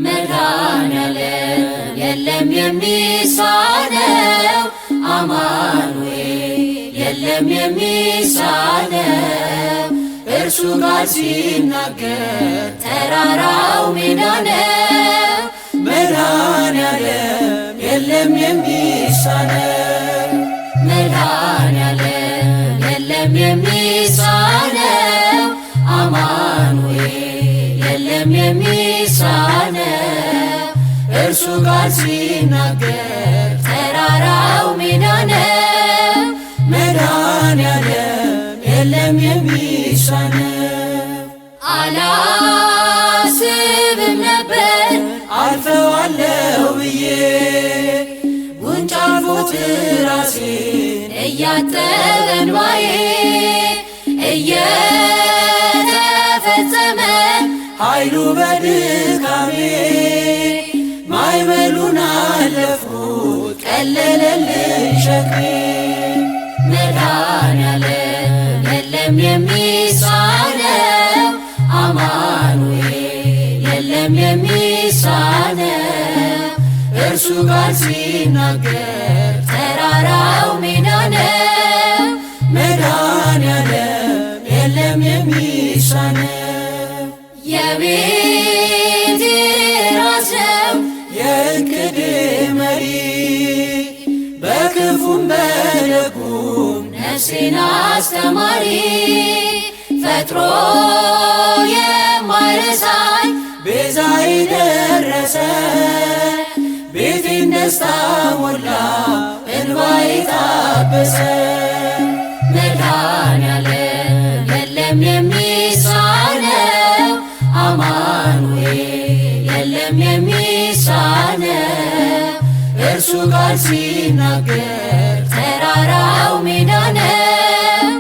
መድኃኔዓለም የለም የሚሳነው አማኑኤል የለም የሚሳነው እርሱ ጋር ሲናገር ተራራው ሜዳ ነው። መድኃኔዓለም የለም የሚሳነው መድኃኔዓለም የለም የሚሳነው አማኑኤል የለም የሚሳነው እርሱ ጋር ሲናገር ተራራው ሜዳ ነው። መድኃኔዓለም የለም የሚሳነው አላስብም ነበር አልፈዋለሁ ብዬ ጉንጭ አልፎት ራሴን እያጠበ እንባዬ እየተፈጸመ ኃይሉ በድካሜ ማዕበሉን አለፍኩት ቀለለልኝ ሸክሜ። መድኃኔዓለም የለም የሚሳነው አማኑኤል የለም የሚሳነው እርሱ ጋር ሲናገር ተራራው ሜዳ ነው። መድኃኔዓለም የለም የሚሳነው የቤቴ ራስ ነው የዕቅዴ መሪ በክፉም በደጉም ነፍሴን አስተማሪ ፈጥሮ የማይረሳኝ ቤዛዬ ደረሰ ቤቴን ደስታ ሞላ እንባዬ ታበሰ። መድኃኔዓለም የለም የሚሳነው አማኑኤል የለም የሚሳነው እርሱ ጋር ሲናገር ተራራው ሜዳ ነው።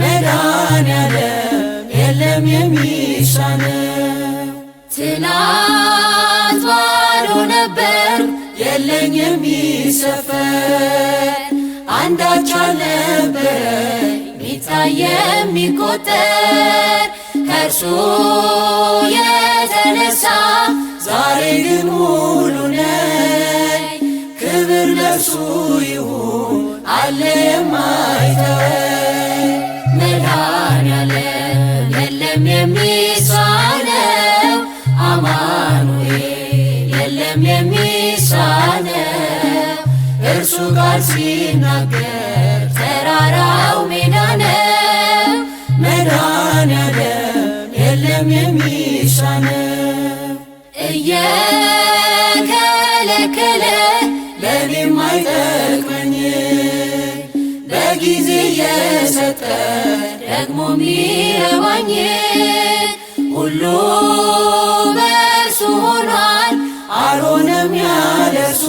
መድኃኔዓለም የለም የሚሳነው ትናንት ባዶ ነበር የለኝ የሚሰፈር አንዳች አልነበረኝ ሚታይ የሚቆጠር ከእርሱ የተነሳ ዛሬ ግን ሙሉ ነኝ። ክብር ለእርሱ ይሁን አለ የማይተወኝ። መድኃኔዓለም የለም የሚሳነው አማኑኤል የለም የሚሳነው እርሱ ጋር ሲናገር ተራራው ሜዳ ነው። መድኃኔዓለም የለም የሚሳነው እየከለከለ ለእኔም አይጠቅመኝ በጊዜ የሰጠ ደግሞ ሚረባኝ ሁሉ በእርሱ ሆኗል አልሆነም ያለሱ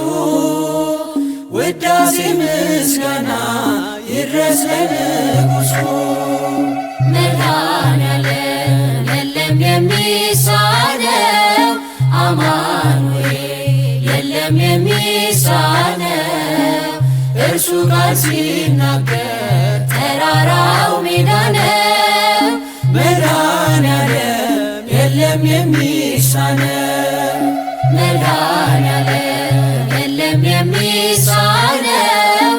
ውዳሴ ምስጋና ይድረስ ለንጉሡ። መድኃኔዓለም የለም የሚሳነው አማኑኤል የለም የሚሳነው እርሱ ጋር ሲናገር ተራራው ሜዳ ነው። መድኃኔዓለም የለም የሚሳነው መድኃኔዓለም የለም የሚሳነው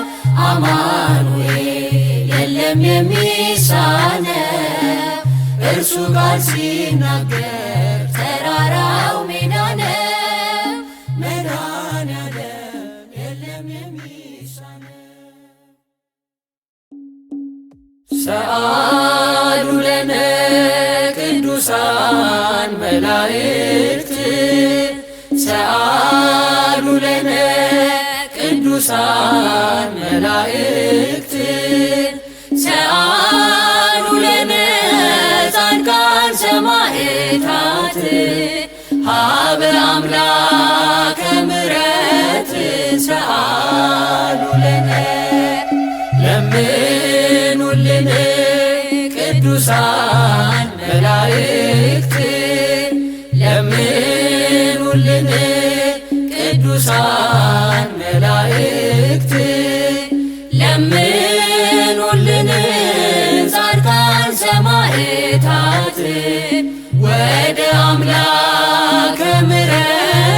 አማኑኤል የለም የሚሳነው እርሱ ጋር ሲናገር ተራራው ሜዳ ነው። መድኃኔዓለም የለም የሚሳነው ሰአሉ ለነ ቅዱሳን መላእክት ሰአሉ ለነ ቅዱሳን መላእክት ሰአሉ ለነ ጻድቃን ሰማዕታት ሀበ አምላከ ምሕረት ሰአሉ ለነ ለምኑልን ቅዱሳን መላእክት ለምኑልን ቅዱሳን መላእክት ለምኑልን ጻድቃን ሰማዕታት ወደ አምላከ ምሕረት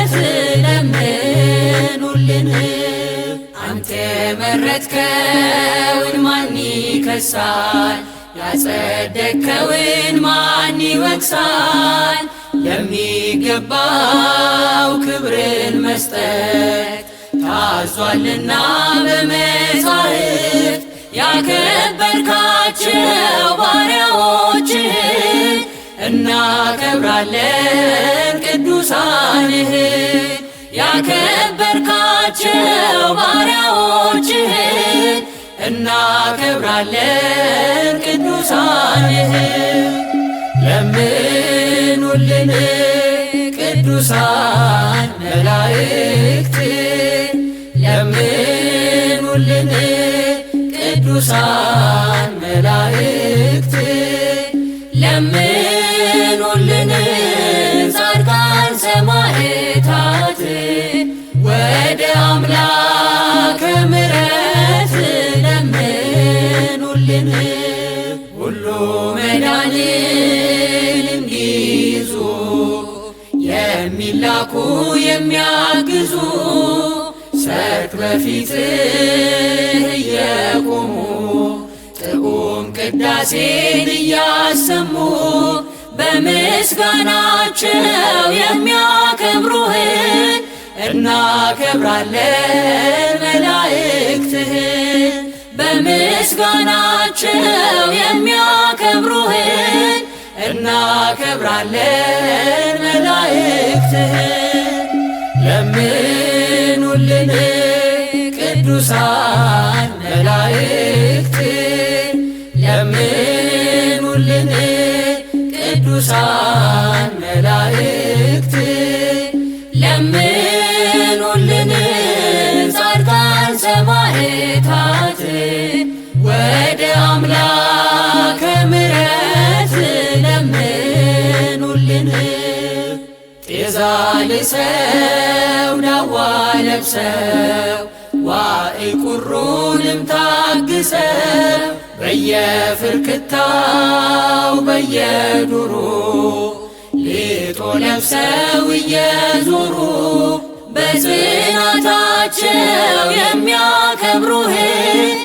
የመረጥከውን ማን ይከሳል? ያጸደቅከውን ማን ይወቅሳል? ለሚገባው ክብርን መስጠት ታዟልና በመጻሕፍት ያከበርካቸው ባሪያዎችህን እናከብራለን ቅዱሳንህን። ያከበርካቸው ባሪያዎችህን እናከብራለን ቅዱሳንህን። ለምኑልን ቅዱሳን መላእክት፣ ለምኑልን ቅዱሳን መላእክት፣ ለምኑልን ጻድቃን ሰማዕታት፣ ወደ አምላከ ምሕረት ለምኑልን። ሁሉ መዳንን እንዲይዙ የሚላኩ የሚያግዙ ሰርክ በፊትህ እየቆሙ ጥዑም ቅዳሴን እያሰሙ በምስጋናቸው የሚያከብሩህን እናከብራለን መላእክትህን። በምስጋናቸው የሚያከብሩህን እናከብራለን መላእክትህን። ለምኑልን ቅዱሳን መላእክት፣ ለምኑልን ቅዱሳን መላእክት፣ ለምኑልን ጻድቃን ሰማዕታት፣ ወደ አምላከ ምሕረት ለምኑልን። ጤዛ ልሰው ዳዋ ለብሰው ዋዕይ ቁሩንም ታግሰው በየፍርክታው በየዱሩ ሌጦ ለብሰው እየዞሩ በጽናታቸው የሚያከብሩህን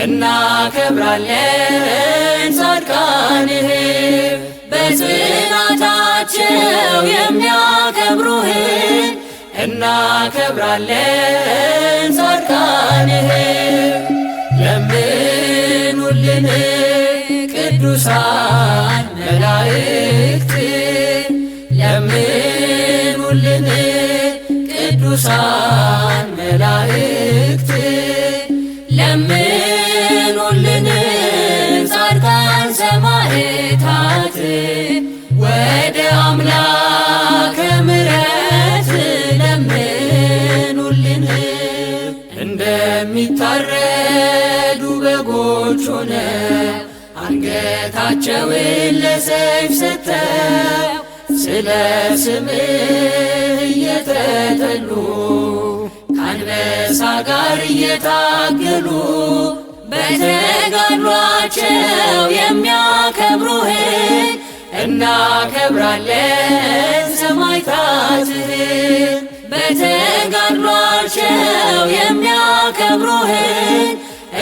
እናከብራለን ጻድቃንህን። በጽናታቸው የሚያከብሩህን እናከብራለን ጻድቃንህን። ለምኑልን ቅዱሳን መላእክት፣ ለምኑልን ቅዱሳን መላእክት፣ ለምኑልን ጻድቃን ሰማዕታት፣ ወደ አምላከ ምሕረት ለምኑልን። እንደሚታረዱ በጎች ሆነው አንገታቸውን ለሰይፍ ሰጥተው ስለ ስምህ እየተጠሉ ከአንበሳ ጋር እየታገሉ በተጋድሏቸው የሚያከብሩህን እናከብራለን ሰማዕታትህን። በተጋድሏቸው የሚያከብሩህን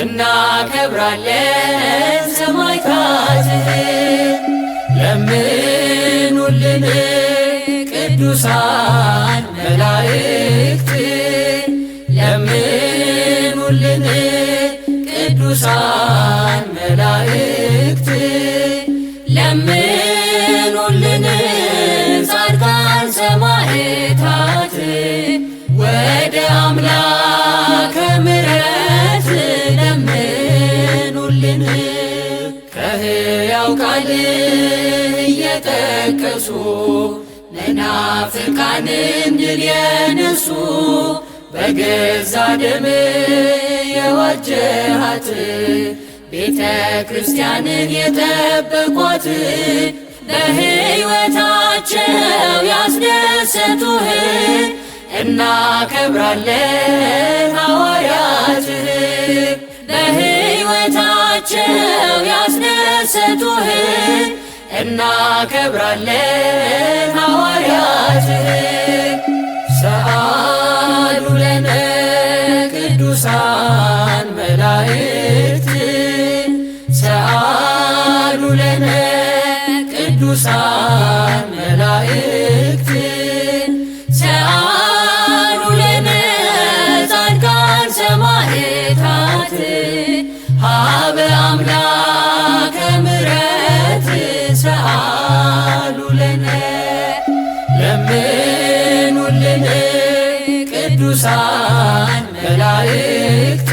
እናከብራለን ሰማዕታትህን። ለምኑልን ቅዱሳን መላእክት፣ ለምኑልን ቅዱሳን መላእክት፣ ለምኑልን ጻድቃን ሰማዕታት፣ ወደ አምላከ ምሕረት ለምኑልን። ከሕያው ቃልህ እየጠቀሱ መናፍቃንን ድል የነሱ በገዛ ደምህ የዋጀሃት ቤተ ክርስቲያንን የጠበቋት በሕይወታቸው ያስደሰቱህን እናከብራለን ሐዋርያትህን። በሕይወታቸው ያስደሰቱህን እናከብራለን ሐዋርያትህን። ሰአሉ ለነ ቅዱሳን ቅዱሳን መላእክት ሰአሉ ለነ ጻድቃን ሰማዕታት ሀበ አምላከ ምሕረት ሰአሉ ለነ ለምኑልን ቅዱሳን መላእክት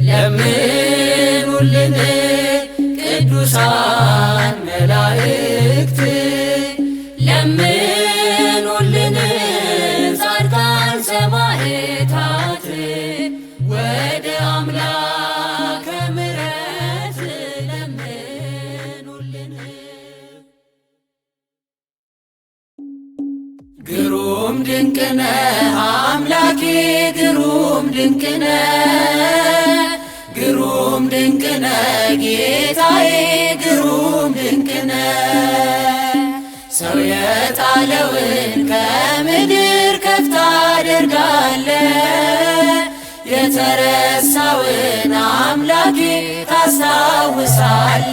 ለምኑልን ቅዱሳን መላእክት ለምኑልን ጻድቃን ሰማዕታት ወደ አምላከ ምሕረት ለምኑልን። ግሩም ድንቅነ አምላኬ ግሩም ድንቅነ ግሩም ድንቅነ ጌታዬ ግሩም ድንቅነ ሰው የጣለውን ከምድር ከፍ ታደርጋለ የተረሳውን አምላኬ ታስታውሳለ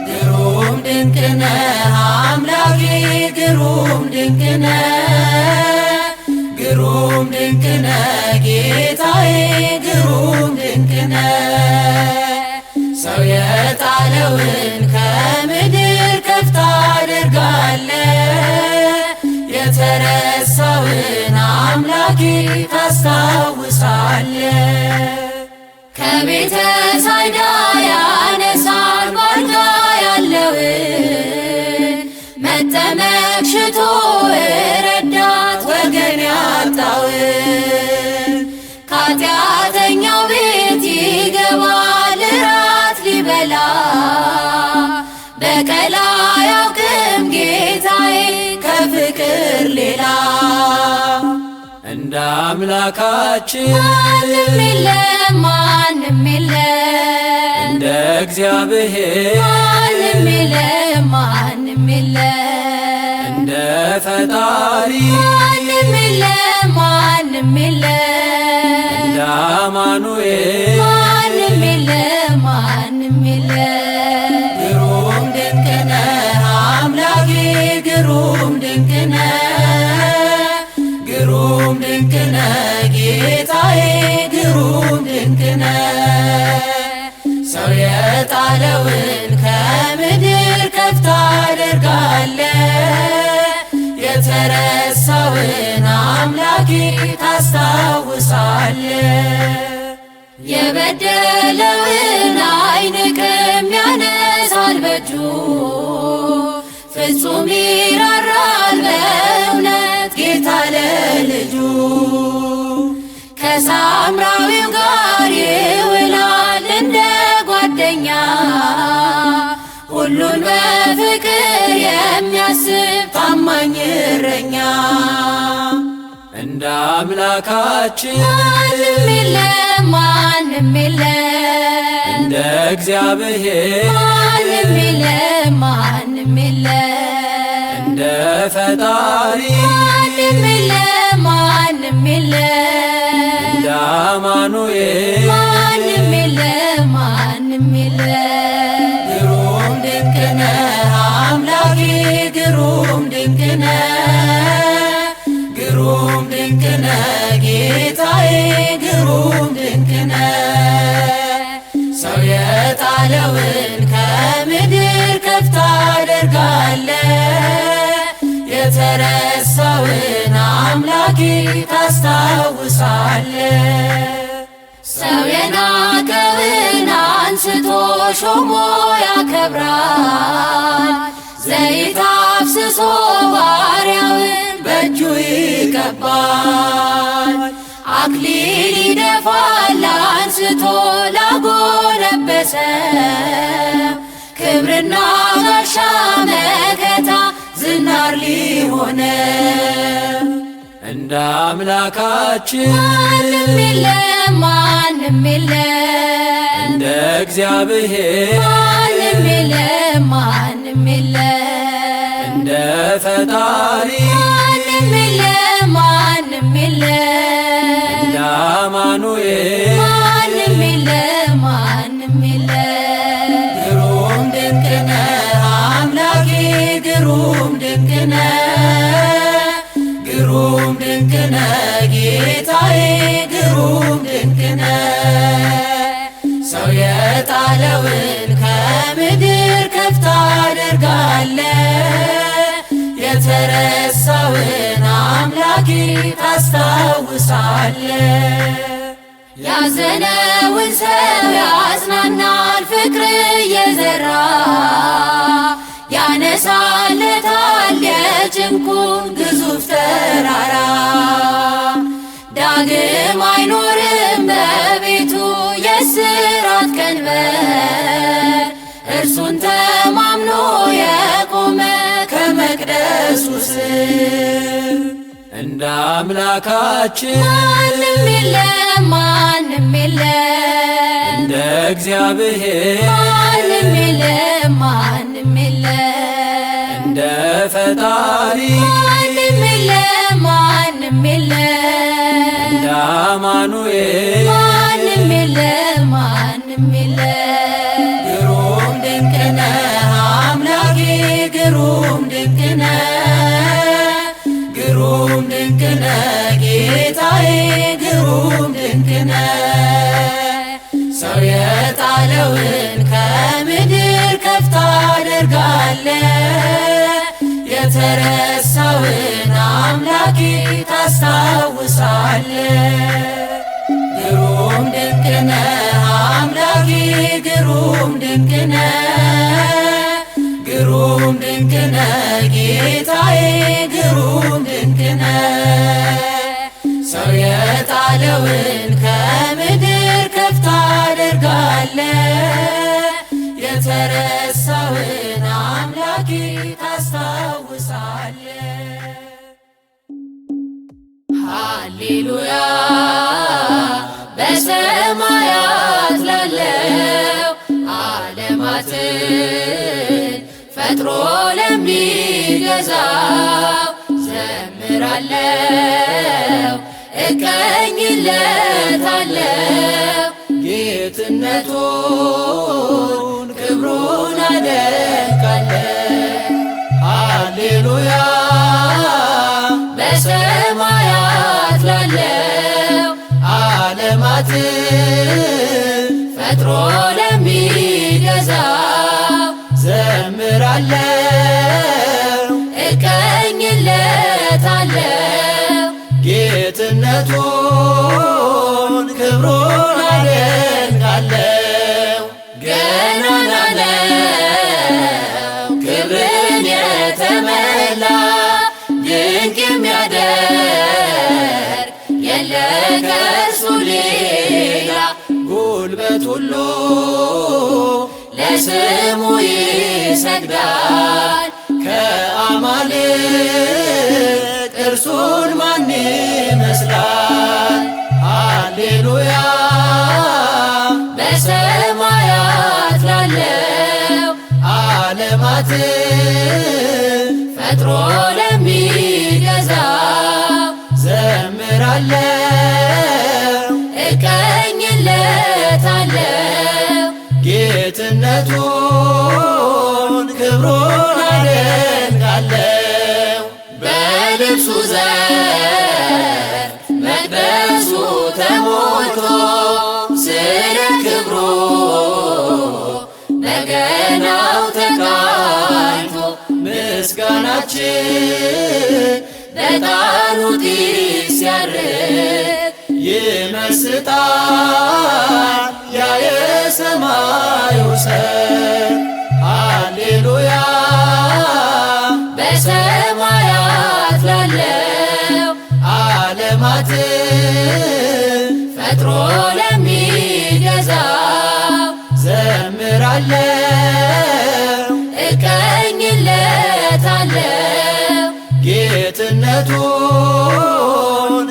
ግሩም ድንቅነ አምላኬ ግሩም ድንቅነ ግሩም ድንቅነ ጌታዬ ግሩም ድንቅነ ሰው የጣለውን ከምድር ከፍ ታደርጋለ የተረሳውን አምላኬ ታስታውሳለ ከቤተ ሳይዳ ያነሳል ባልጋ ያለውን መጠመቅ ሽቶ ረዳት ወገን ያጣውን ከኃጢአተኛው ቤት ይገባል ራት ሊበላ በቀል አያውቅም ጌታዬ ከፍቅር ሌላ እንደ አምላካችን ማንም የለም ማንም የለም እንደ እግዚአብሔር ማንም የለም ማንም የለም እንደ ፈጣሪ ማንም የለም ማንም የለም እንደ አማኑኤል ማንም የለም ማንም የለም ግሩም ድንቅነ አምላኬ ግሩም ድንቅነ ግሩም ድንቅነ ጌታዬ ግሩም ድንቅነ ሰው የጣለውን ከምድር ከፍ ታደርጋለ የተረሳውን አምላኬ ታስታውሳለ የበደለውን አይንቅም ያነሳል በእጁ ፍጹም ይራራል በእውነት ጌታ ለልጁ ከሳምራዊው ጋር ይውላል እንደ ጓደኛ ሁሉን በፍቅር የሚያስብ ታማኝ እረኛ እንደ አምላካችን ማንም የለም ማንም የለም እንደ እግዚአብሔር ማንም የለም ማንም የለም እንደ ፈጣሪ ማንም የለም ማንም የለም እንደ አማኑኤል ማንም የለም ማንም የለም ግሩም ድንቅነ አምላኬ ግሩም ድንቅነ ግሩም ድንቅነ ጌታዬ ግሩም ድንቅነ ሰው የጣለውን ከምድር ከፍ ታደርጋለ የተረሳውን አምላኬ ታስታውሳለ ሰው የናቀውን አንስቶ ሾሞ ያከብራል ዘይት አፍስሶ ባሪያውን በእጁ ይቀባል አክሊል ይደፋል አንስቶ ላጎነበሰ ክብርና ጋሻ መከታ ዝናር ሊሆነ እንደ አምላካችን ማንም የለም ማንም የለም እንደ እግዚአብሔር ማንም የለም ማንም የለም እንደ ፈጣሪ ማንም የለም ማንም የለም እንደ አማኑኤል ማንም የለም ማንም የለም ግሩም ድንቅነ ከፍ ታደርጋለ የተረሳውን አምላኬ ታስታውሳለ ያዘነውን ሰው ያጽናናል ፍቅር እየዘራ ያነሳለታል የጭንቁን ግዙፍ ተራራ ዳግም አይኖርም በቤቱ የእስራት ቀንበር እርሱን ተማምኖ የቆመ ከመቅደሱ ስር እንደ አምላካችን ማንም የለም ማንም የለም እንደ እግዚአብሔር ማንም የለም ማንም የለም እንደ ፈጣሪ ማንም የለም ማንም የለም እንደ አማኑኤል ማንም የለም ማንም የለም ግሩም ድንቅ ነህ አምላኬ ግሩም ድንቅ ነህ ግሩም ድንቅ ነህ ጌታዬ ግሩም ድንቅ ነህ ሰው የጣለውን ከምድር ከፍ ታደርጋለህ የተረሳውን አምላኬ ታስታውሳለህ ግሩም ድንቅ ነህ አምላኬ ግሩም ድንቅ ነህ ግሩም ድንቅ ነህ ጌታዬ ግሩም ድንቅ ነህ ሰው የጣለውን ከምድር ከፍ ታደርጋለህ የተረሳውን አምላኬ ታስታውሳለህ ሃሌሉያ በሰማያት ላለው ዓለማትን ፈጥሮ ለሚገዛው ዘምራለው እቀኝለታለው ጌትነቱን ክብሩን አደንቃለው ሃሌሉያ በሰማያት ላለው ዓለማትን ፈጥሮ ለሚገዛው ዘምራለው እቀኝለታለው ጌትነቱን ክብሩን አደንቃለው ገናና ነው ክብርን የተመላ ድንቅ የሚያደርግ የለ ከእርሱ ሌላ ጉልበት ሁሉ ለስሙ ይሰግዳል ከአማልክት እርሱን ማን ይመስላል ሃሌሉያ በሰማያት ላለው ዓለማትን ፈጥሮ ለሚገዛው ዘምራለው እቀኝለታለው ጌትነቱን ክብሩን አደንቃለው በልብሱ ዘርፍ መቅደሱ ተሞልቶ ስለ ክብሩ በገናው ተቃኝቶ ምስጋናችን በዕጣኑ ጢስ ሲያርግ ይመስጣል ያ የሰማዩ ሰርግ ሃሌሉያ በሰማያት ላለው ዓለማትን ፈጥሮ ለሚገዛው ዘምራለው እቀኝለታለው ጌትነቱን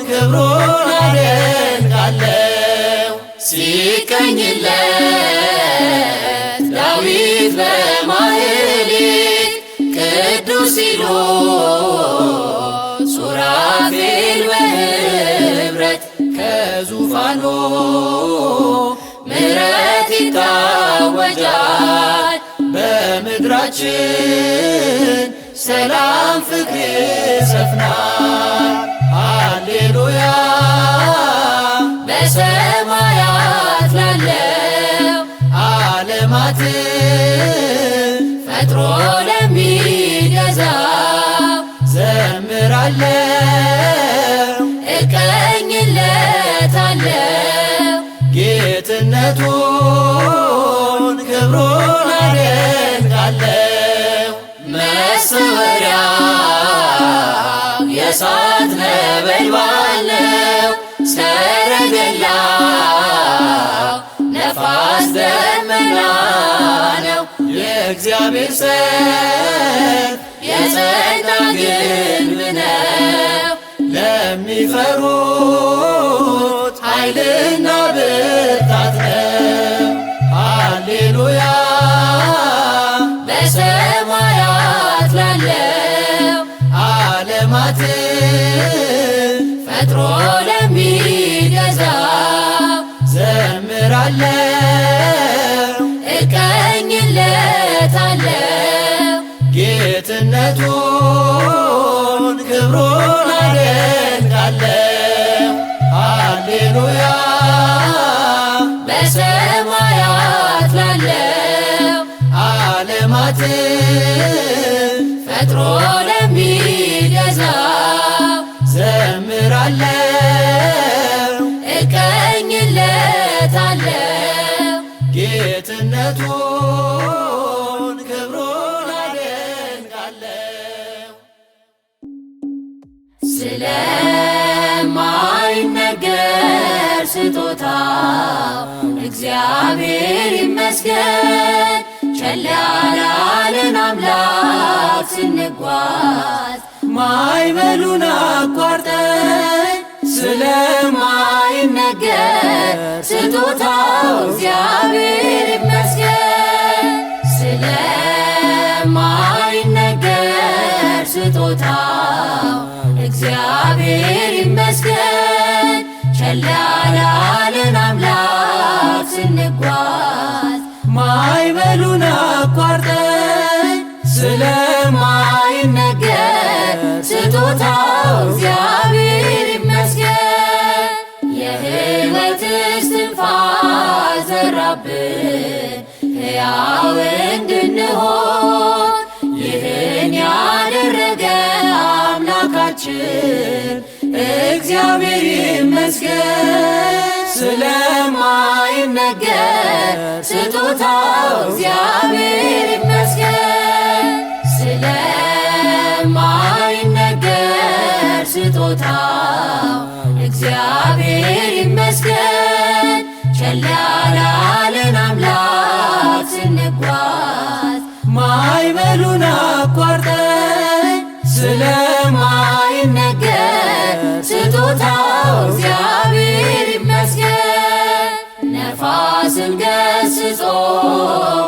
ክብሩን አደንቃለው ሲቀኝለት ዳዊት በማኅሌት ቅዱስ ሲሉ ሱራፌል በኅብረት ከዙፋኑ ምሕረት ይታወጃል በምድራችን ሰላም ፍቅር ይሰፍናል ሃሌሉያ በሰማያት ላለው ዓለማትን ፈጥሮ ለሚገዛው ዘምራለው እቀኝለታለው ጌትነቱን ክብሩን አደንቃለው። መሰወሪያው የእሳት ነበልባል ነው ሰረገላው ነፋስ ደመና ነው። የእግዚአብሔር ሰይፍ የጸና ግንብ ነው ለሚፈሩት ኃይልና ብርታት ነው። ሃሌሉያ በሰማያት ላለው ዓለማትን ፈጥሮ ለሚገዛው ዘምራለው እቀኝለታለው ጌትነቱን ክብሩን አደንቃለው። ሃሌሉያ በሰማያት ላለው ዓለማትን ፈጥሮ ለሚገዛው ዘምራለው እቀኝለታለው ጌትነቱን ክብሩን አደንቃለው። ስለማይነገር ስጦታው እግዚአብሔር ይመስገን። ቸል ያላለን አምላክ ስንጓዝ ማዕበሉን አቋርጠን ስለማይነገር ስጦታው እግዚአብሔር ይመስገን። ስለማይነገር ስጦታው እግዚአብሔር ይመስገን። ቸል ያላለን አምላክ ስንጓዝ ማዕበሉን አቋርጠን ስለማይነገር ስጦታው እግዚአብሔር ይመስገን። የሕይወት እስትንፋስ ዘራብን ሕያው እንድንሆን ይህን ያደረገ አምላካችን እግዚአብሔር ይመስገን። ስለማይነገር ስጦታው እግዚአብሔር ይመስገን። ስለማይነገር ስጦታው እግዚአብሔር ይመስገን። ቸል ያላለን አምላክ ስንጓዝ ማዕበሉን አቋርጠን ስለማይነገር ስጦታው እግዚአብሔር ይመስገን። ነፋስን ገስጾ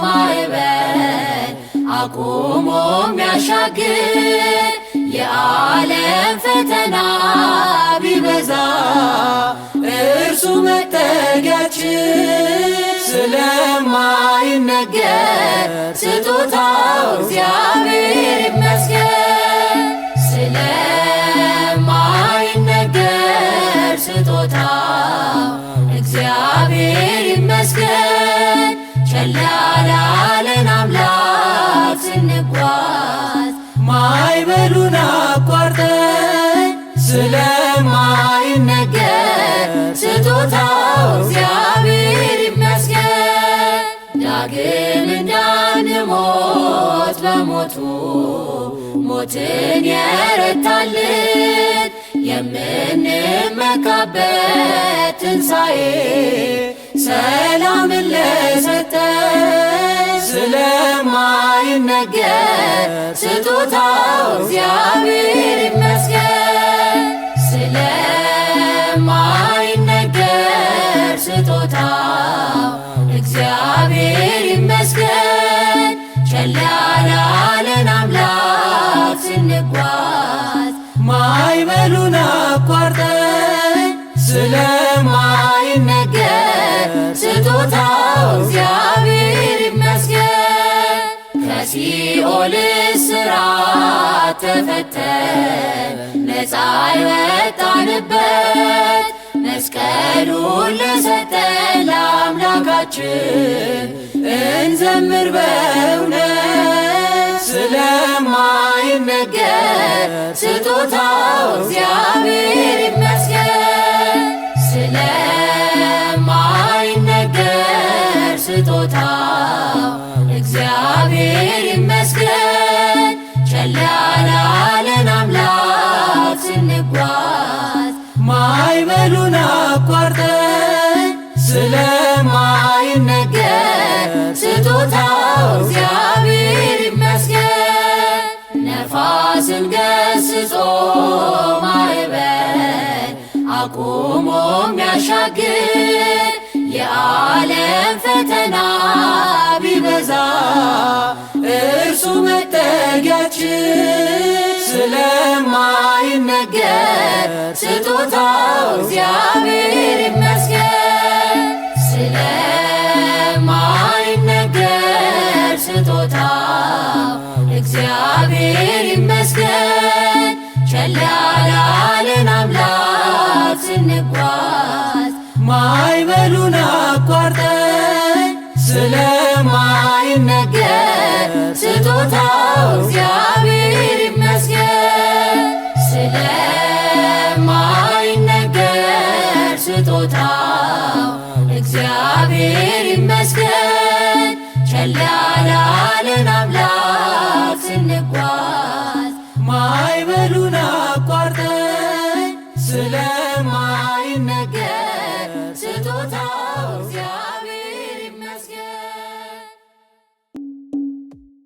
ማዕበል አቁሞ የሚያሻግር የዓለም ፈተና ቢበዛ እርሱ መጠጊያችን። ስለማይነገር ስጦታው እግዚአብሔር ይመስገን። ስለማይነገር ስጦታው እግዚአብሔር ይመስገን። ቸል ያላለን አምላክ ስንጓዝ ማዕበሉን አቋርጠን ስለማይነገር ስጦታው እግዚአብሔር ይመስገን። ዳግም እንዳንሞት በሞቱ ሞትን የረታልን የምንመካበት ትንሣኤ ሰላምን ለሰጠን ስለማይነገር ስጦታው እግዚአብሔር ይመስገን። ስለማይነገር ስጦታው እግዚአብሔር ይመስገን። ቸል ያላለን አምላክ ስንጓዝ ማዕበሉን አቋርጠን ስለማይነገር ስጦታው እግዚአብሔር ይመስገን። ከሲኦል እስራት ተፈተን ነፃ የወጣንበት መስቀሉን ለሰጠን ለአምላካችን እንዘምር በእውነት ስለማይነገር ስጦታው እግዚአብሔር ይመስገን። ስለማይነገር ስጦታው እግዚአብሔር ይመስገን። ቸል ያላለን አምላክ ስንጓዝ ማዕበሉን አቋርጠን ስለማይነገር ስጦታው እግዚአብሔር ይመስገን። ነፋስን ገስጾ ማዕበል አቁሞ የሚያሻግር የዓለም ፈተና ቢበዛ እርሱ መጠጊያችን። ስለማይነገር ስጦታው እግዚአብሔር ይመስገን። ስለማይነገር ስጦታው እግዚአብሔር ይመስገን። ቸል ያላለን አምላክ ስንጓዝ ማዕበሉን አቋርጠን ስለማይነገር ስጦታው እግዚአብሔር ይመስገን። ስለማይነገር ስጦታው እግዚአብሔር ይመስገን። ቸል ያላለን አምላክ ስንጓዝ ማዕበሉን አቋርጠን ስለማይነገር ስጦታው እግዚአብሔር ይመስገን።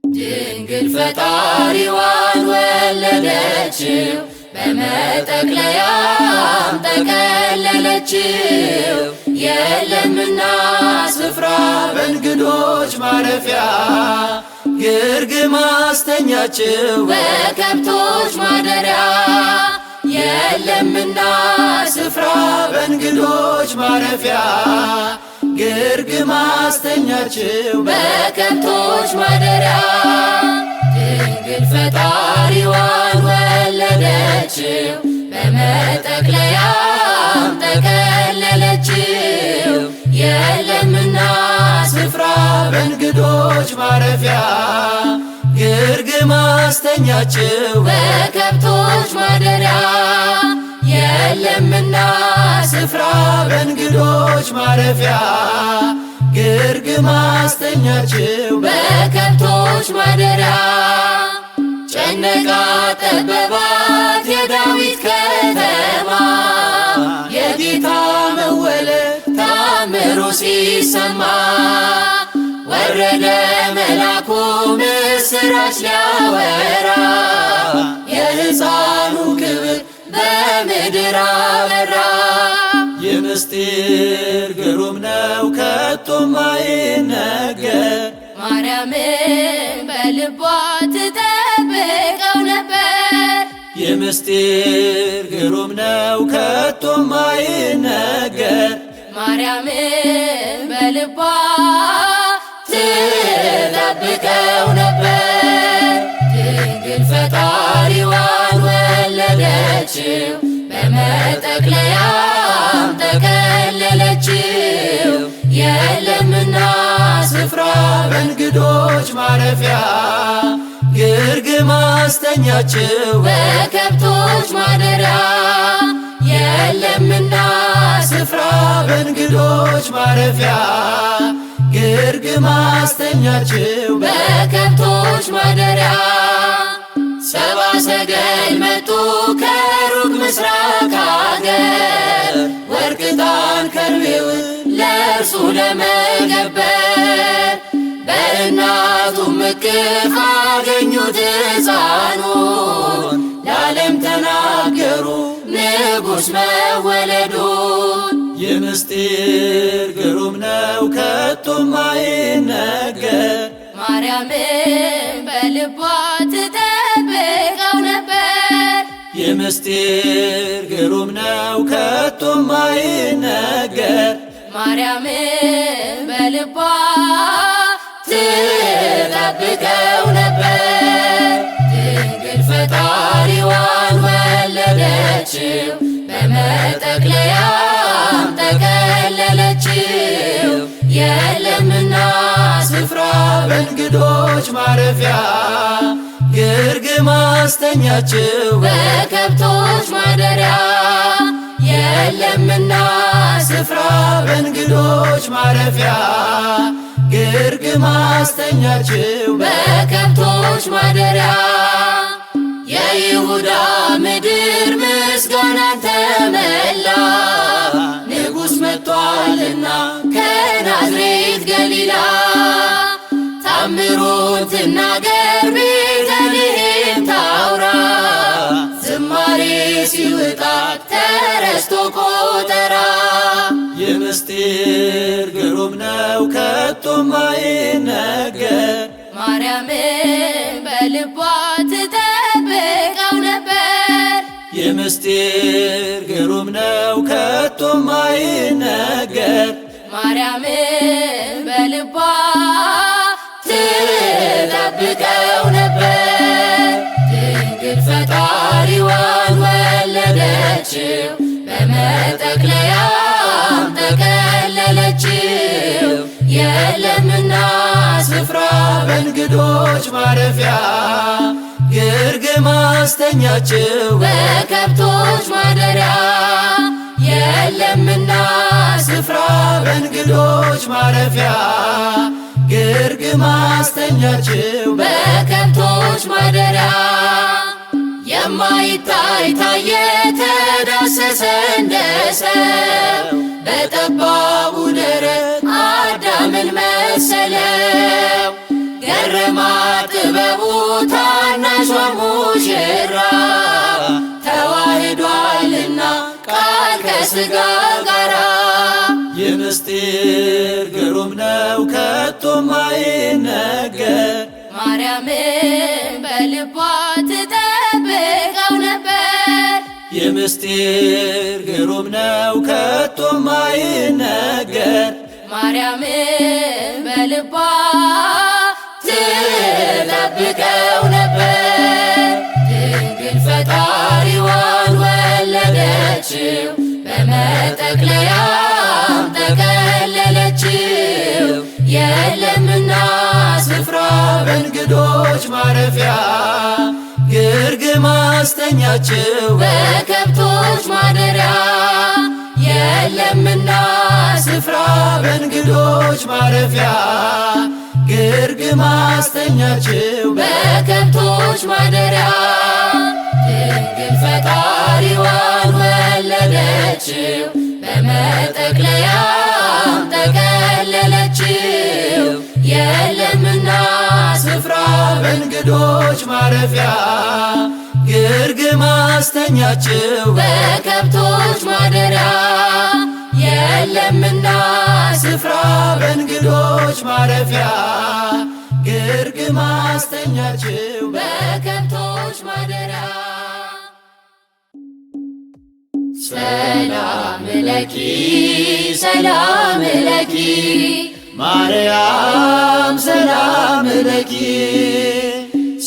ድንግል ፈጣሪዋን ወለደችው በመጠቅለያም ጠቀለለችው። የለምና ስፍራ በእንግዶች ማረፊያ ግርግም አስተኛችው በከብቶች ማደሪያ። የለምና ስፍራ በእንግዶች ማረፊያ ግርግም አስተኛችው በከብቶች ማደሪያ። ድንግል ፈጣሪዋን ወለደችው በመጠቅለያም ጠቀለለችው። የለምና ስፍራ በእንግዶች ማረፊያ ግርግም አስተኛችው በከብቶች ማደሪያ። የለምና ስፍራ በእንግዶች ማረፊያ ግርግም አስተኛችው በከብቶች ማደሪያ። ጨነቃት ጠበባት የዳዊት ከተማ የጌታ መወለድ ታምሩ ሲሰማ። ወረደ መልአኩ ምስራች ሊያወራ የሕፃኑ ክብር በምድር አበራ። የምስጢር ግሩም ነው ከቶም አይነገር ማርያምን በልቧ ትጠብቀው ነበር። የምስጢር ግሩም ነው ከቶም አይነገር ማርያምን በልቧ ትጠብቀው ነበር። ድንግል ፈጣሪዋን ወለደችው በመጠቅለያም ጠቀለለችው። የለምና ስፍራ በእንግዶች ማረፊያ ግርግም አስተኛችው በከብቶች ማደሪያ። የለምና ስፍራ በእንግዶች ማረፊያ ግርግም አስተኛችው በከብቶች ማደሪያ። ሰባ ሰገል መጡ ከሩቅ ምስራቅ አገር ወርቅ ዕጣን ከርቤውን ለእርሱ ለመገበር። በእናቱም እቅፍ አገኙት ሕፃኑን ለዓለም ተናገሩ ንጉሥ መወለዱን። የምስጢር ግሩም ነው ከቶም አይነገር ማርያምን በልቧ ትጠብቀው ነበር። የምስጢር ግሩም ነው ከቶም አይነገር ማርያምን በልቧ ትጠብቀው ነበር። ድንግል ፈጣሪዋን ወለደችው በመጠቅለያ በእንግዶች ማረፊያ ግርግም አስተኛችው በከብቶች ማደሪያ የለምና ስፍራ በእንግዶች ማረፊያ ግርግም አስተኛችው በከብቶች ማደሪያ የይሁዳ ምድር ምስጋናን ተመላ ንጉሥ መጥቷልና ከናዝሬት ገሊላ ታምሩን ትናገር ቤተልሔም ታውራ ዝማሬ ሲውጣት ተረስቶ ቆጠራ የምስጢር ግሩም ነው ከቶም አይነገር ማርያምን በልቧ ትጠብቀው ነበር የምስጢር ግሩም ነው ከቶም አይነገር ማርያምን በልቧ ትጠብቀው ነበር ድንግል ፈጣሪዋን ወለደችው በመጠቅለያም ጠቀለለችው የለምና ስፍራ በእንግዶች ማረፊያ ግርግም አስተኛችው በከብቶች ማደሪያ የለምና ስፍራ በእንግዶች ማረፊያ ግርግም አስተኛችው በከብቶች ማደሪያ የማይታይ ታየ ተዳሰሰ እንደ ሰው በጠባቡ ደረት አዳምን መሰለው ገረማት ጥበቡ ታናሿ ሙሽራ ተዋህዷልና ቃል ከሥጋ ጋራ የምስጢር ግሩም ነው ከቶም አይነገር ማርያምን በልቧ ትጠብቀው ነበር የምስጢር ግሩም ነው ከቶም አይነገር ማርያምን በልቧ ትጠብቀው ነበር ድንግል ፈጣሪዋን ወለደችው በመጠቅለያም ጠቀለለችው የለምና ስፍራ በእንግዶች ማረፊያ ግርግም አስተኛችው በከብቶች ማደሪያ የለምና ስፍራ በእንግዶች ማረፊያ ግርግም አስተኛችው በከብቶች ማደሪያ ድንግል ፈጣሪዋን ወለደችው በመጠቅለያም ጠቀለለችው የለምና ስፍራ በእንግዶች ማረፊያ ግርግም አስተኛችው በከብቶች ማደሪያ የለምና ስፍራ በእንግዶች ማረፊያ ግርግም አስተኛችው በከብቶች ማደሪያ ሰላም ለኪ ሰላም ለኪ ማርያም ሰላም ለኪ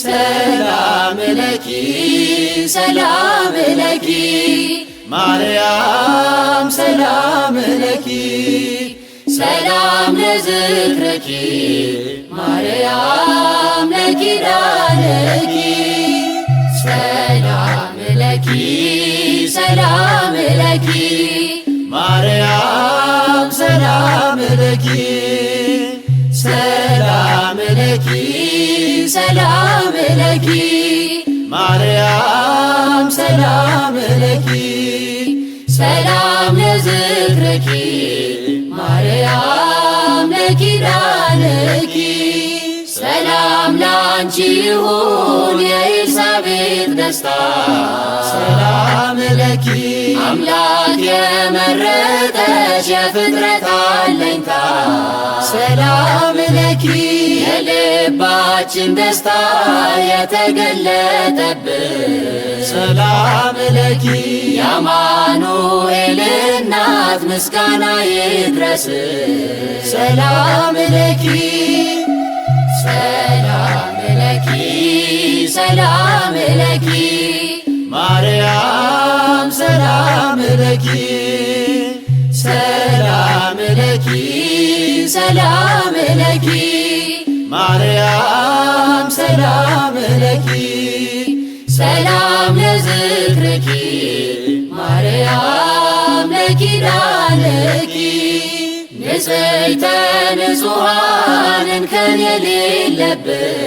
ሰላም ለኪ ሰላም ለኪ ማርያም ሰላም ለኪ ሰላም ለዝክረኪ ማርያም ለኪዳነኪ ሰላም ለኪ ሰላም ለኪ ማርያም ሰላም ለኪ ሰላም ለኪ ሰላም ለኪ ማርያም ሰላም ለኪ ሰላም ለዝክረኪ ማርያም ለኪዳነኪ ሰላም ላንቺ ይሁን የኤልሳቤጥ ደስታ ሰላም ለኪ አምላክ የመረጠሽ የፍጥረት አለኝታ ሰላም ለኪ የልባችን ደስታ የተገለጠብሽ ሰላም ለኪ የአማኑኤል እናት ምስጋና ይድረስሽ ሰላም ለኪ ሰላም ለኪ ሰላም ለኪ ማርያም ሰላም ለኪ ሰላም ለኪ ሰላም ለኪ ማርያም ሰላም ለኪ ሰላም ለዝክርኪ ማርያም ለኪዳንኪ ንጽሕተ ንጹሐን እንከን የሌለብሽ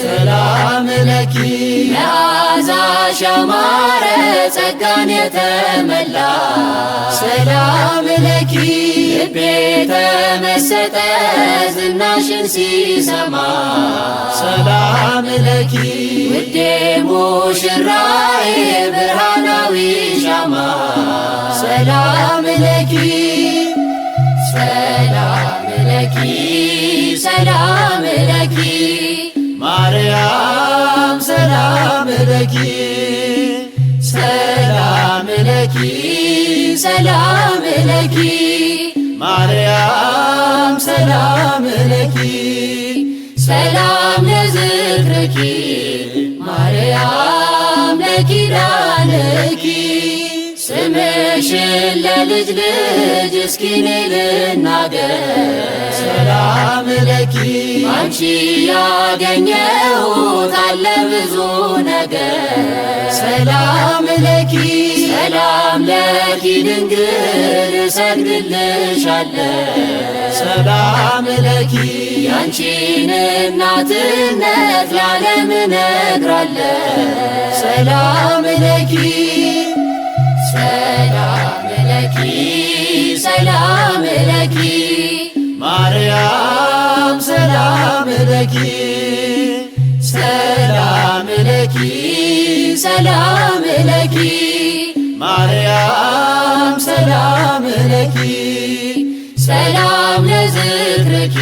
ሰላም ለኪ መዓዛሽ ያማረ ጸጋን የተመላ ሰላም ለኪ ልቤ ተመሰጠ ዝናሽን ሲሰማ ሰላም ለኪ ውዴ ሙሽራዬ ብርሃናዊ ሻማ ሰላም ለኪ ሰላም ለኪ ሰላም ለኪ ማርያም ሰላም ለኪ ሰላም ለኪ ሰላም ለኪ ማርያም ሰላም ለኪ ሰላም ለዝክርኪ ማርያም ለኪዳንኪ ስምሽን ለልጅ ልጅ እስኪ እኔ ልናገር ሰላም ለኪ አንቺ ያገኘሁት አለ ብዙ ነገር ሰላም ለኪ ሰላም ለኪ ድንግል እሰግድልሻለሁ ሰላም ለኪ ያንቺን እናትነት ለዓለም እነግራለሁ ሰላም ለኪ ሰላም ለኪ ሰላም ለኪ ማርያም ሰላም ለኪ ሰላም ለኪ ሰላም ለኪ ማርያም ሰላም ለኪ ሰላም ለዝክርኪ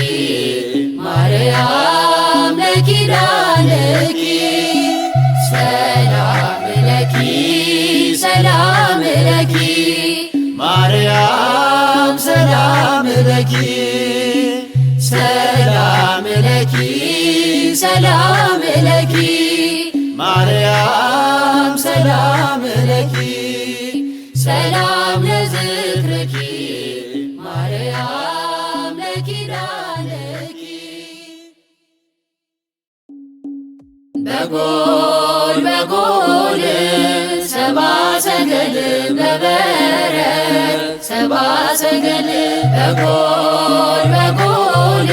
ማርያም ለኪዳንኪ ሰላም ለኪ ሰላም ለኪ ማርያም ሰላም ለኪ ሰላም ለኪ ሰላም ለኪ ማርያም ሰላም ለኪ ሰላም ለዝክርኪ ማርያም ለኪዳንኪ በጎል በጎል ሰብአ ሰገል በበረት ሰብአ ሰገል በጎል በጎል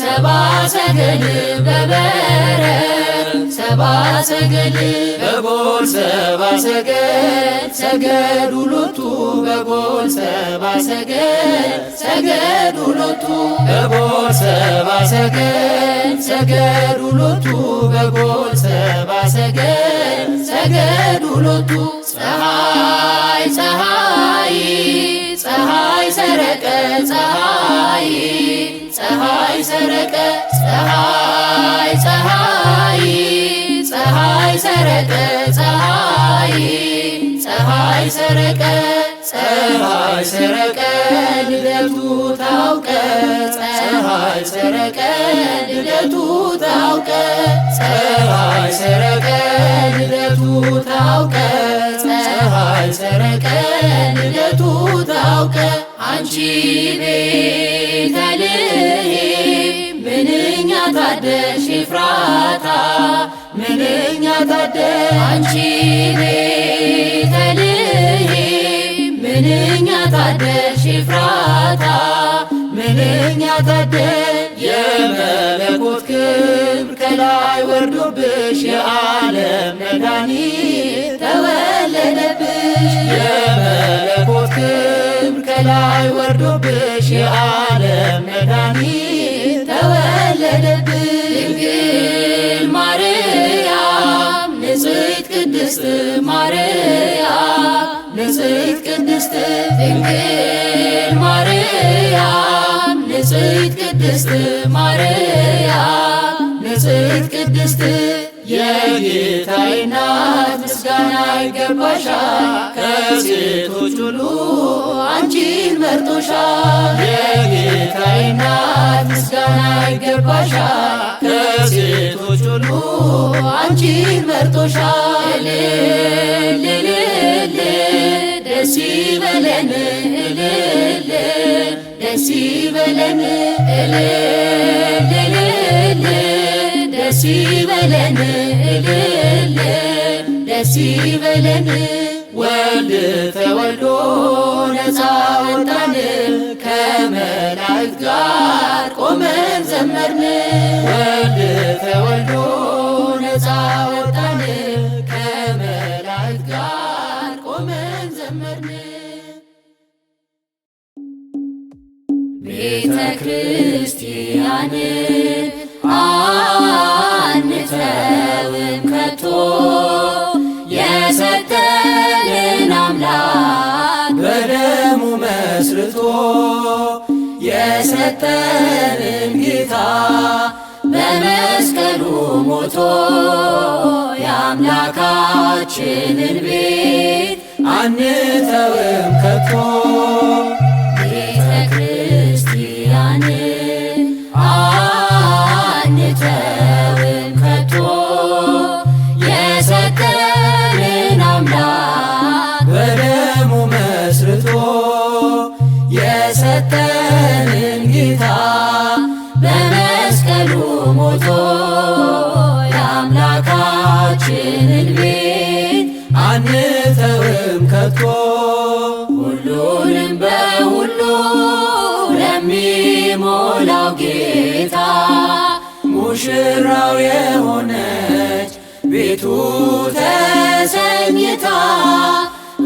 ሰብአ ሰገል በበረት ሰብአ ሰገል በጎል ሰብአ ሰገል ሰገዱ ሎቱ በጎል ሰብአ ሰገል ሰገዱ ሎቱ በጎል ሰብአ ሰገል ሰገዱ ሎቱ በጎል ሰብአ ሰገል ሰገዱ ሎቱ ፀሐይ ፀሐይ ፀሐይ ሰረቀ ፀሐይ ፀሐይ ሰረቀ ፀሐይ ፀሐይ ፀሐይ ሰረቀ ፀሐይ ፀሐይ ሰረቀ ፀሐይ ሰረቀ ልደቱ ታውቀ ፀሐይ ሰረቀ ልደቱ ታውቀ ፀሐይ ሰረቀ ልደቱ ታውቀ ፀሐይ ሰረቀ ልደቱ ታውቀ አንቺ ቤተልሔም ምንኛ ታደሽ ኤፍራታ ምንኛ ታደሽ አንቺ ቤተልሔም ምንኛ ታደሽ ኤፍራታ ምንኛ ታደሽ የመለኮት ክብር ከላይ ወርዶብሽ የዓለም መድኃኒት ተወለደብሽ የመለኮት ክብር ከላይ ወርዶብሽ የዓለም መድኃኒት ተወለደብሽ ድንግል ማርያም ንጽሕት ቅድስት ማርያም ንጽሕት ቅድስት ድንግል ማርያም ንጽሕት ቅድስት ማርያም ንጽሕት ቅድስት የጌታዬ እናት ምስጋና ይገባሻል ከሴቶች ሁሉ አንቺን መርጦሻል የጌታዬ እናት ምስጋና ይገባሻል ከሴቶች ሁሉ አንቺን መርጦሻል እልል እልል ደስ ይበለን እልል ደስ ይበለን እልል ደስ ይበለን እልል ደስ ይበለን። ወልድ ተወልዶ ነፃ ወጣን ከመላእክት ጋር ቆመን ዘመርን። ወልድ ተወልዶ ነፃ ወጣን ከመላእክት ጋር ቆመን ዘመርን። ቤተ ክርስቲያንን አንተውም ከቶ የሰጠንን አምላክ በደሙ መስርቶ የሰጠንን ጌታ በመስቀሉ ሞቶ የአምላካችንን ቤት አንተውም ከቶ ቤተ ክርስቲያንን አንተውም ከቶ የሰጠንን አምላክ በደሙ መስርቶ የሰጠንን ጌታ በመስቀሉ ሞቶ የአምላካችንን ቤት አንተውም ከቶ ሁሉንም በሁሉ ለሚሞላው ጌታ ሙሽራው የሆነች ቤቱ ተሰኝታ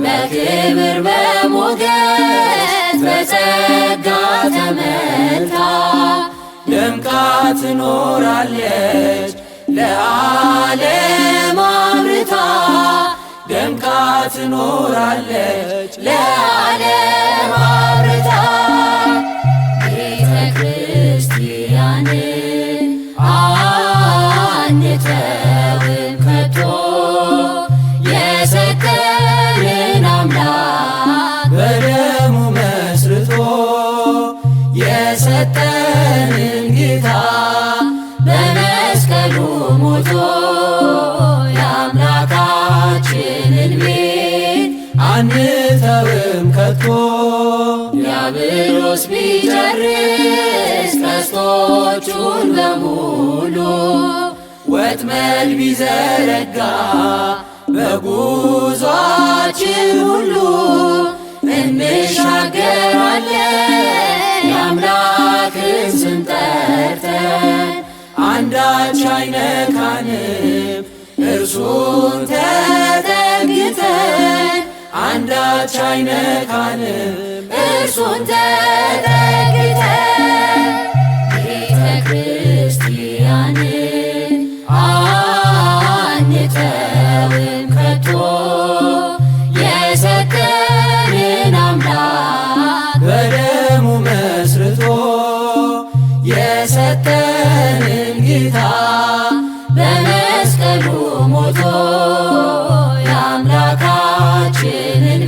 በክብር በሞገስ በጸጋ ተመልታ ደምቃ ትኖራለች ለዓለም አብርታ ደምቃ ትኖራለች ለዓለም አብርታ ቤተ ክርስቲያንን አንተውም ከቶ የሰጠንን አምላክ በደሙ መስርቶ የሰጠንን ጌታ በመስቀሉ ሞቶ የአምላካችንን ቤት አንተውም ከቶ ዲያብሎስ ቢጨርስ ቀስቶቹን በሙሉ ወጥመድ ቢዘረጋ በጉዟችን ሁሉ እንሻገራለን የአምላክን ስም ጠርተን አንዳች አይነካንም እርሱን ተጠግተን አንዳች አይነካንም እርሱን ተጠግተን ቤተ ክርስቲያንን አንተውም ከቶ የሰጠንን አምላክ በደሙ መስርቶ የሰጠንን ጌታ በመስቀሉ ሞቶ የአምላካችንን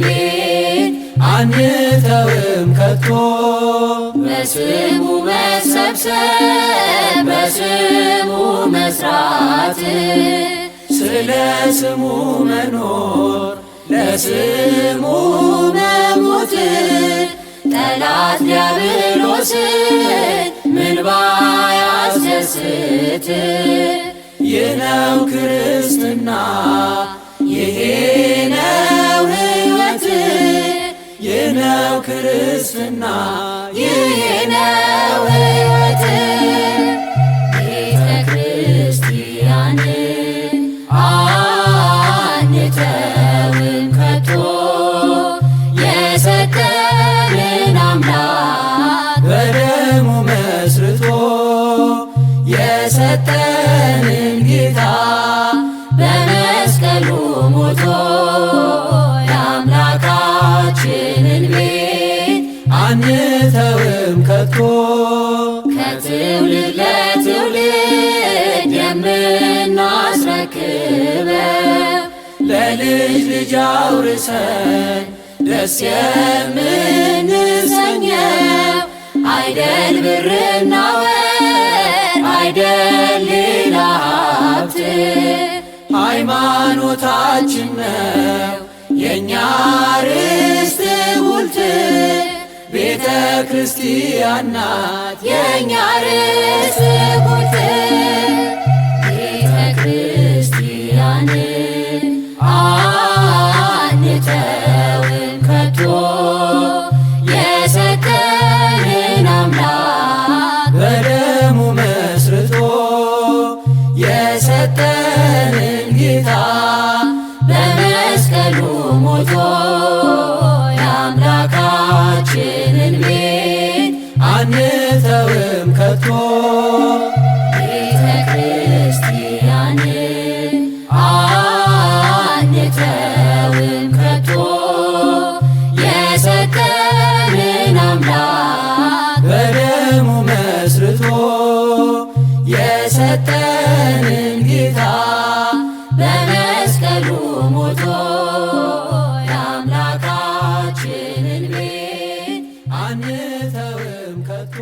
ቤት አንተውም ከቶ በስሙ መሰብሰብ በስሙ መስራት ስለ ስሙ መኖር ለስሙ መሞት ጠላት ዲያብሎስን ምን ባያስደስት ይህ ነው ክርስትና ይሄ ነው ሕይወት ይህ ነው ክርስትና ይሄ ነው ሕይወት ቤተ ክርስቲያንን አንተውም ከቶ የሰጠንን አምላክ በደሙ መስርቶ የሰጠንን ጌታ በመስቀሉ ሞቶ የአምላካችንን ቤት አንተውም ከቶ ከትውልድ ለትውልድ የምናስረክበው ለልጅ ልጅ አውርሰን ደስ የምንሰኘው አይደል ብርና ወርቅ አይደል ሌላ ሀብት ሃይማኖታችን ነው የእኛ ርስት ጉልት ቤተ ክርስቲያን ናት የእኛ ርስት ጉልት ቤተ ክርስቲያንን አንተውም ከቶ የሰጠንን አምላክ በደሙ መስርቶ የሰጠንን ጌታ በመስቀሉ ሞቶ የአምላካችንን ቤት አንተውም ከቶ ቤተ ክርስቲያንን አንተውም ከቶ የሰጠንን አምላክ በደሙ መስርቶ የሰጠንን ጌታ በመስቀሉ ሞቶ የአምላካችንን ቤት አንተውም ከቶ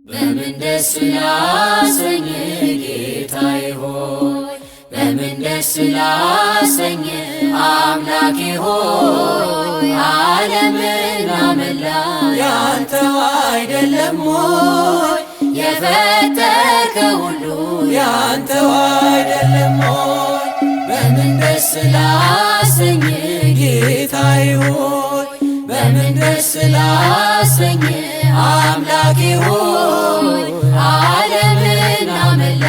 በምን ደስ ላሰኝ ጌታዬ ሆይ በምን ደስ ላሰኝ አምላኬ ሆይ ዓለምን አመላ ያንተው አይደለም ሆይ የፈጠርከው ሁሉ ያንተው አይደለም ሆይ በምን ደስ ላሰኝ ጌታዬ ሆይ በምን ደስ ላሰኝ አምላኬ ሆይ ዓለምን አመላ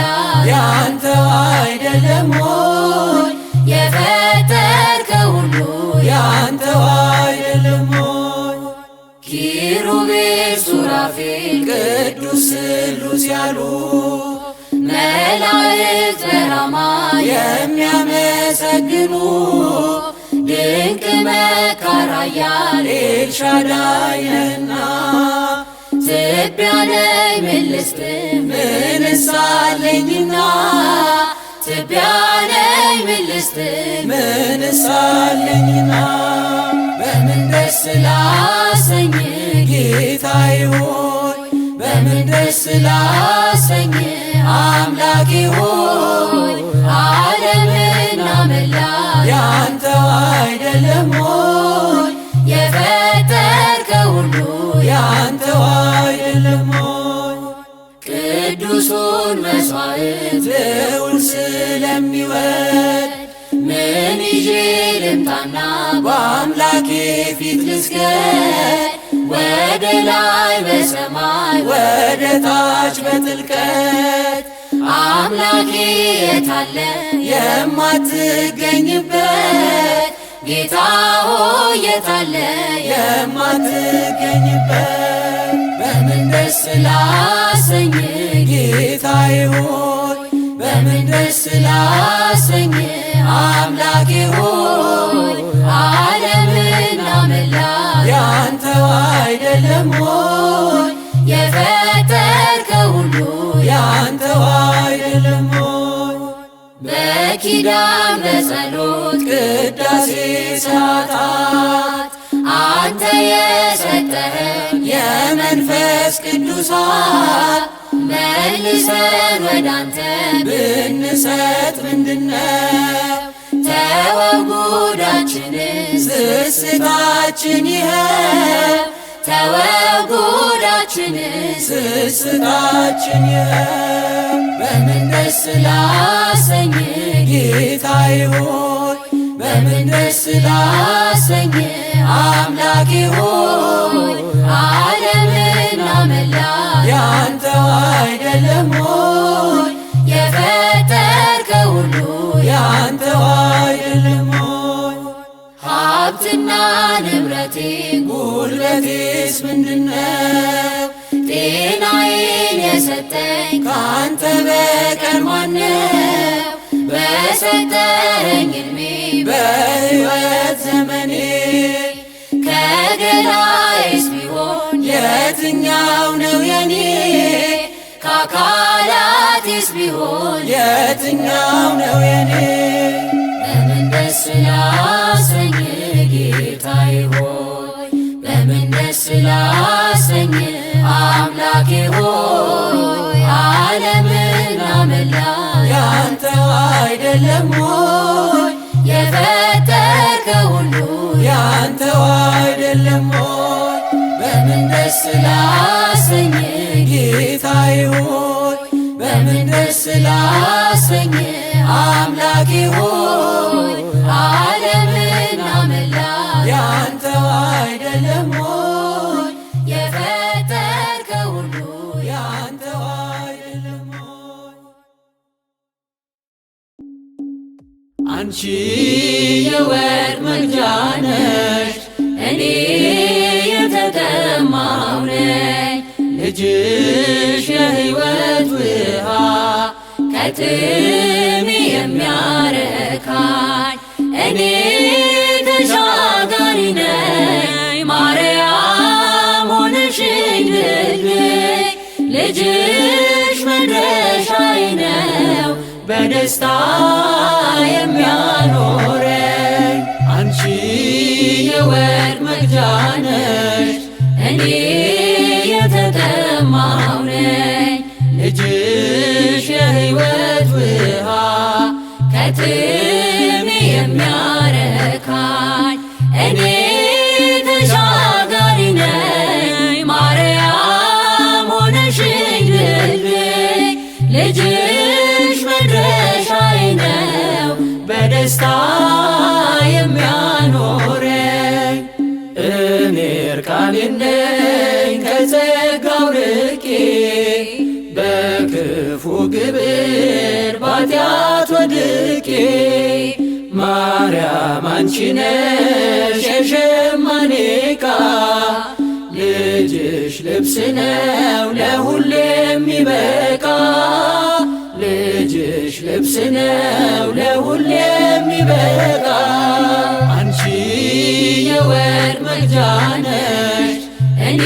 ያንተው አይደለም ሆይ የፈጠርከው ሁሉ ያንተው አይደለም ሆይ ኪሩቤል ሱራፌል ቅዱስ ስሉስ ያሉ መላእክት በራማ የሚያመሰግኑ ድንቅ መካር ኃያል ኤልሻዳይ ነህና ትቢያ ነኝ ምን ልስጥ ምንስ አለኝና ትቢያ ነኝ ምን ልስጥ ምንስ አለኝና በምን ደስ ላሰኝ ጌታዬ ሆይ በምን ደስ ላሰኝ አምላኬ ሆይ ዓለምን አመላ ያንተው አይደለም ሆይ የፈጠርከው ሁሉ ያንተው አይደለም ሆይ ቅዱሱን መሥዋዕት ልዑል ስለሚወድ ምን ይዤ ልምጣና በአምላኬ ፊት ልስገድ ወደ ላይ በሰማይ ወደ ታች በጥልቀት አምላኬ የታለ የማትገኝበት ጌታ ሆይ የታለ የማትገኝበት በምን ደስ ላሰኝ ጌታዬ ሆይ በምን ደስ ላሰኝ አምላኬ ሆይ ዓለምን አመላ ያንተው አይደለም ሆይ የፈጠርከው ሁሉ ያንተው አይደለም ሆይ በኪዳን በጸሎት ቅዳሴ ሰዓታት አንተ የሰጠኸኝ የመንፈስ ቅዱሳት መልሰን ወዳንተ ብንሰጥ ምንድነው ተወው ጉዳችንን ስስታችን ይኸው ተወው ጉዳችንን ስስታችን ይኸው በምን ደስ ላሰኝ ጌታዬ ሆይ በምን ደስ ላሰኝ አምላኬ ሆይ ዓለምን አመላ ያንተው አይደለም ሆይ የፈጠርከው ሁሉ ያንተው አይደለም ሆይ ሀብትና ንብረቴ ጉልበቴስ ምንድነው ጤናዬን የሰጠኝ ካንተ በቀር ማነው በሰጠኸኝ ዕድሜ በሕይወት ዘመኔ ከገላዬስ ቢሆን የትኛው ነው የኔ ከአካላቴስ ቢሆን የትኛው ነው የኔ በምን ደስ ላሰኝ ጌታዬ ሆይ በምን ደስ ላሰኝ አምላኬ ሆይ ዓለምን አመላ ያንተው አይደለም ሆይ የፈጠርከው ሁሉ ያንተው አይደለም ሆይ በምን ደስ ላሰኝ ጌታዬ ሆይ በምን ደስ ላሰኝ አምላኬ ሆይ ዓለምና መላ ያንተው አይደለም ሆይ የፈጠርከው ሁሉ ያንተው አይደለም ሆይ አንቺ የወርቅ መቅጃ ነሽ እኔ የተጠማሁ ነኝ ልጅሽ የሕይወት ውሃ ከጥሜ የሚያረካኝ እኔ ተሻጋሪ ነኝ ማርያም ሆነሽኝ ድልድይ ልጅሽ መድረሻዬ ነው በደስታ የሚያኖረኝ አንቺ የወርቅ መቅጃ ነሽ እኔ የተጠማሁ ነኝ ልጅሽ የሕይወት ውሃ ከጥሜ የሚያረካኝ እኔ ተሻጋሪ ነኝ ማርያም ሆነሽኝ ድልድይ ልጅሽ መድረሻዬ ነው በደስታ የሚያኖረኝ እኔ እርቃኔን ነኝ ከጸጋው ርቄ በክፉ ግብር ባጢአት ወድቄ ማርያም አንቺ ነሽ የሸማኔ ዕቃ ልጅሽ ልብስ ነው ለሁሌ የሚበቃ ልጅሽ ልብስ ነው ለሁሌ የሚበቃ አንቺ የወርቅ መቅጃ ነሽ እኔ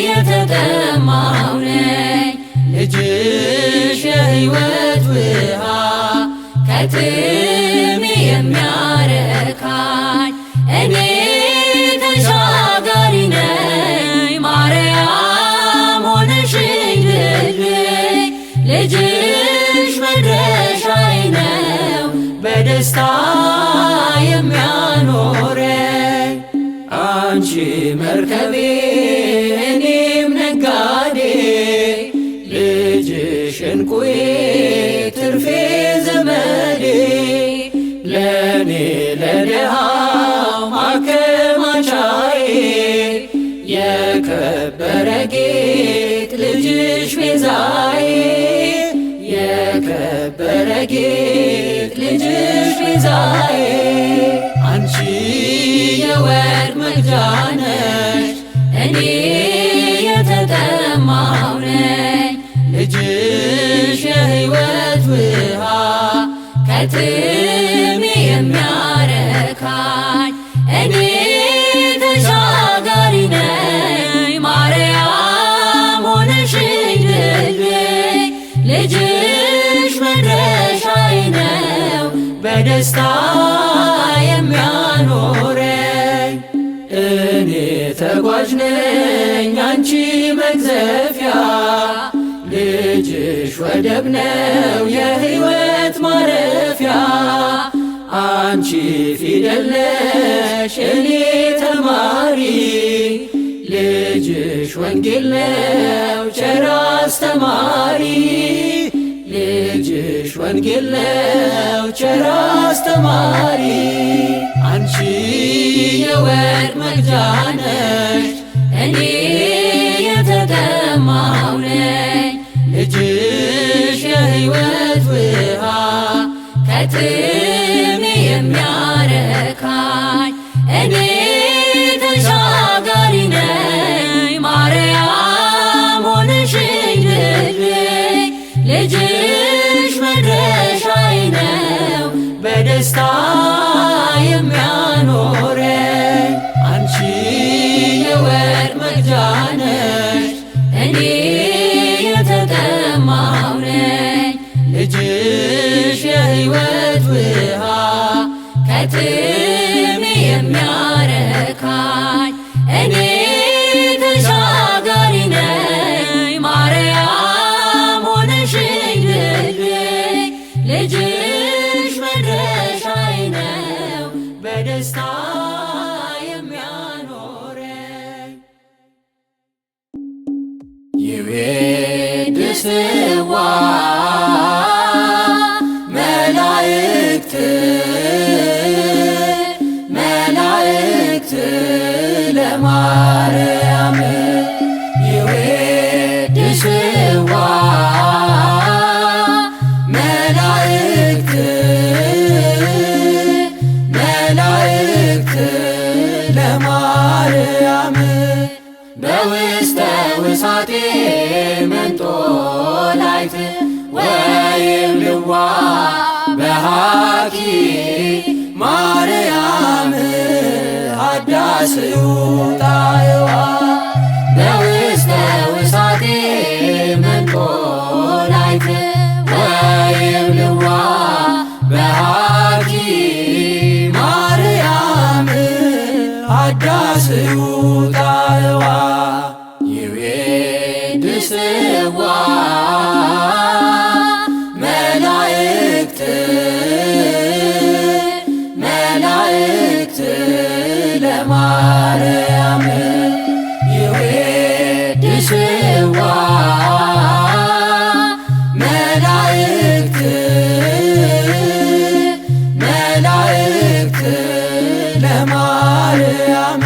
የተጠማሁ ነኝ ልጅሽ የሕይወት ውሃ ከጥሜ የሚያረካኝ እኔ ተሻጋሪ ነኝ ማርያም ሆነሽኝ ድልድይ ልጅሽ መድረሻዬ ነው በደስታ የሚያኖረኝ አንቺ መርከቤ እኔም ነጋዴ ልጅሽ እንቁዬ ትርፌ ዘመዴ ለእኔ ለድሃው ማከማቻዬ የከበረ ጌጥ ልጅሽ ቤዛዬ የከበረ ጌጥ ልጅሽ ቤዛዬ አንቺ የወርቅ መቅጃ ነሽ እኔ የተጠማሁ ነኝ ልጅሽ የሕይወት ውሃ ከጥሜ የሚያረካኝ እኔ ተሻጋሪ ነኝ ማርያም ሆነሽኝ ድልድይ ልጅሽ መድረሻዬ ነው በደስታ የሚያኖረኝ እኔ ተጓዥ ነኝ አንቺ መግዘፊያ ልጅሽ ወደብ ነው የሕይወት ማረፊያ አንቺ ፊደል ነሽ እኔ ተማሪ ልጅሽ ወንጌል ነው ቸር አስተማሪ ልጅሽ ወንጌል ነው ቸር አስተማሪ አንቺ የወርቅ መቅጃ ነሽ እኔ የተጠማሁ ነኝ ልጅሽ የሕይወት ውሃ ከጥሜ የሚያረካኝ እኔ ተሻጋሪ ነኝ ማርያም ሆነሽኝ ድልድይ ልጅሽ መድረሻዬ ነው በደስታ የሚያኖረኝ አንቺ የወርቅ መቅጃ ነሽ እኔ የተጠማሁ ነኝ ልጅሽ የሕይወት ውሃ ከጥሜ የሚያረካኝ እኔ ተሻጋሪ ነኝ ማርያም ሆነሽኝ ድልድይ ልጅሽ መድረሻዬ ነው በደስታ የሚያኖረኝ። ይቤድስዋ መላእክት ለማርያም ይቤድስዋ መላእክት ለማርያም በውስተ ውሳጤ መንጦላዕት ወይብልዋ በሃኪ ማርያም ሀዳስዩ ጣዕዋ በውስተ ውሳጤ መንጦላዕት ወይብልዋ በሃኪ ማርያም ሀዳስዩ ጣዕዋ ይቤድስዋ መላእክት ለማርያም ይቤድስዋ መላእክት ለማርያም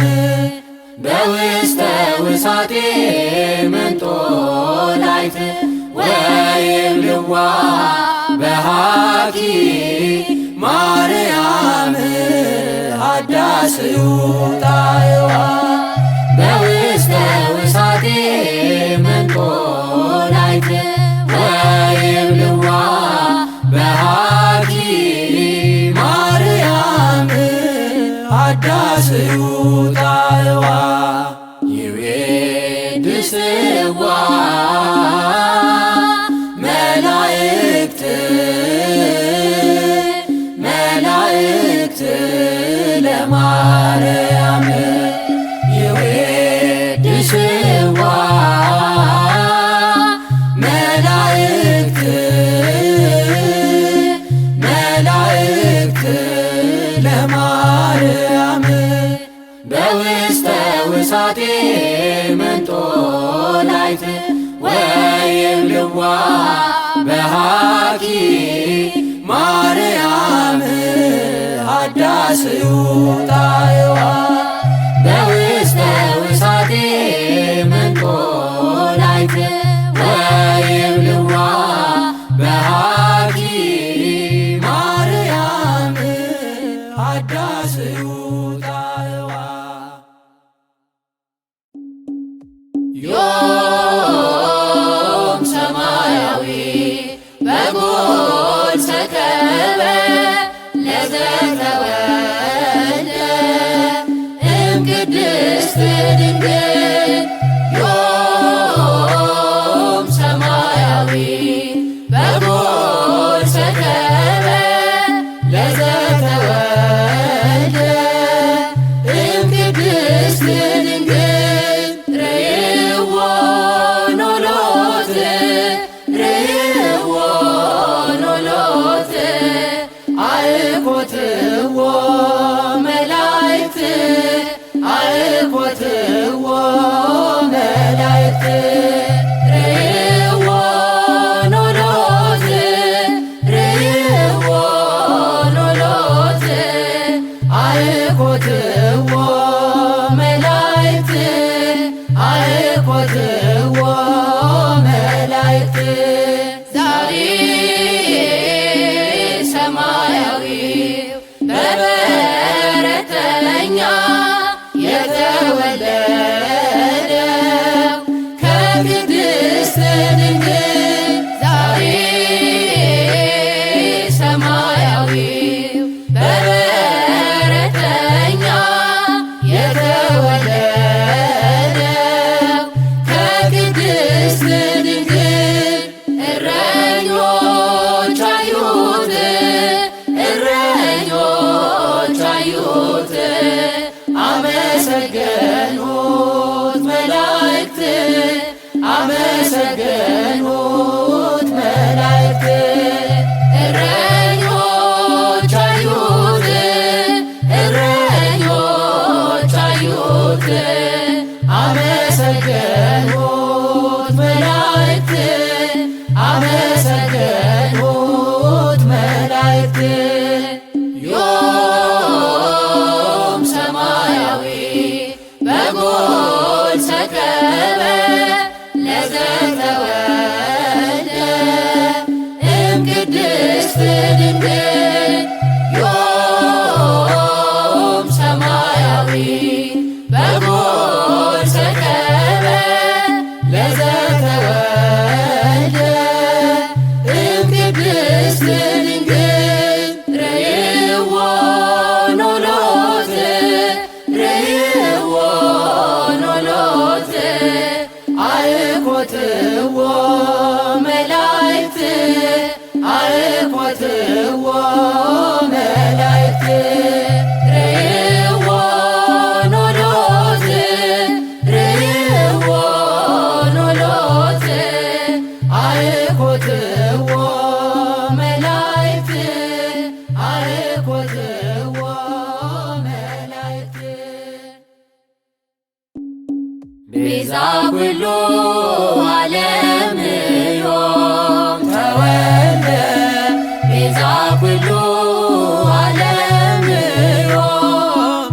በውስተ ውሳጤ መንጦላዕት ወይብልዋ በሃኪ ማርያም ሀዳስዩ ጣዕዋ በውስተ ውሳጤ መንጦላዕት ወይብልዋ በሃኪ ማርያም ሀዳስዩ ጣዕዋ ይቤድስዋ መላእክት ለማርያም ይቤድስዋ መላእክት ለማርያም በውስተ ውሳጤ መንጦላዕት ወይብልዋ በሃኪ ማርያም ሀዳስዩ ጣዕዋ በውስተ ውሳጤ መንጦላዕት ወይብልዋ በሃኪ ማርያም ሀዳስዩ ጣዕዋ ዮም ሰማያዊ በጎል ሰከበ ለዘተወልደ እምቅድስት ድንግል ዮም ሰማያዊ በጎል ሰከበ ለዘተወልደ እምቅድስት ድንግል ርእይዎ ኖሎት አእኮትዎ መላእክት ርእይዎ ኖሎት አእኮትዎ መላእክት ዛሬ ሰማያዊው በበረት ለኛ የተወለደው ከቅድስት ድንግል ዛሬ ሰማያዊው በበረት ለኛ የተወለደው ከቅድስት ድንግል እረኞች አዩት አመሰገኑት መላእክት አመሰገኑት መላእክት ቅድስት ድንግል ዮም ሰማያዊ በጎል ሰከበ ለዘተወልደ እምቅድስት ድንግል ረይዎ ኖሎት ረይዎ ኖሎት አእኮትዎ መላእክት አእኮትዎ መላእክት ረይዎ ኖሎት ረይዎ ኖሎት አእኮትዎ መላእክት አእኮትዎ መላእክት ቤዛ ኩሉ ዓለም ዮም ተወልደ ቤዛ ኩሉ ዓለም ዮም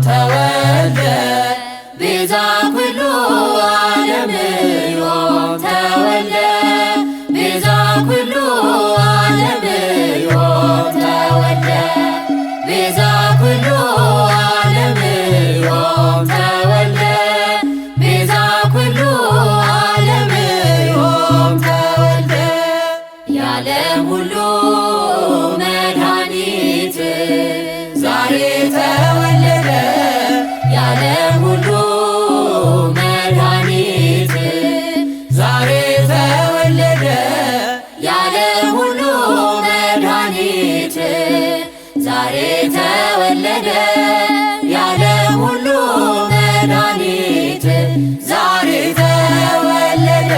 ተወልደ ቤዛ ኩሉ ዓለም ዮም ተወልደ ቤዛ ኩሉ ዓለም ዮም ተወልደ ቤዛ ኩሉ ዓለም ዮም ተወልደ ቤዛ ኩሉ ዓለም ዮም ተወልደ የዓለም ሁሉ መድኃኒት ዛሬ ተወለደ የዓለም ሁሉ መድኃኒት ዛሬ ተወለደ የዓለም ሁሉ መድኃኒት ዛሬ ተወለደ የዓለም ሁሉ መድኃኒት ዛሬ ተወለደ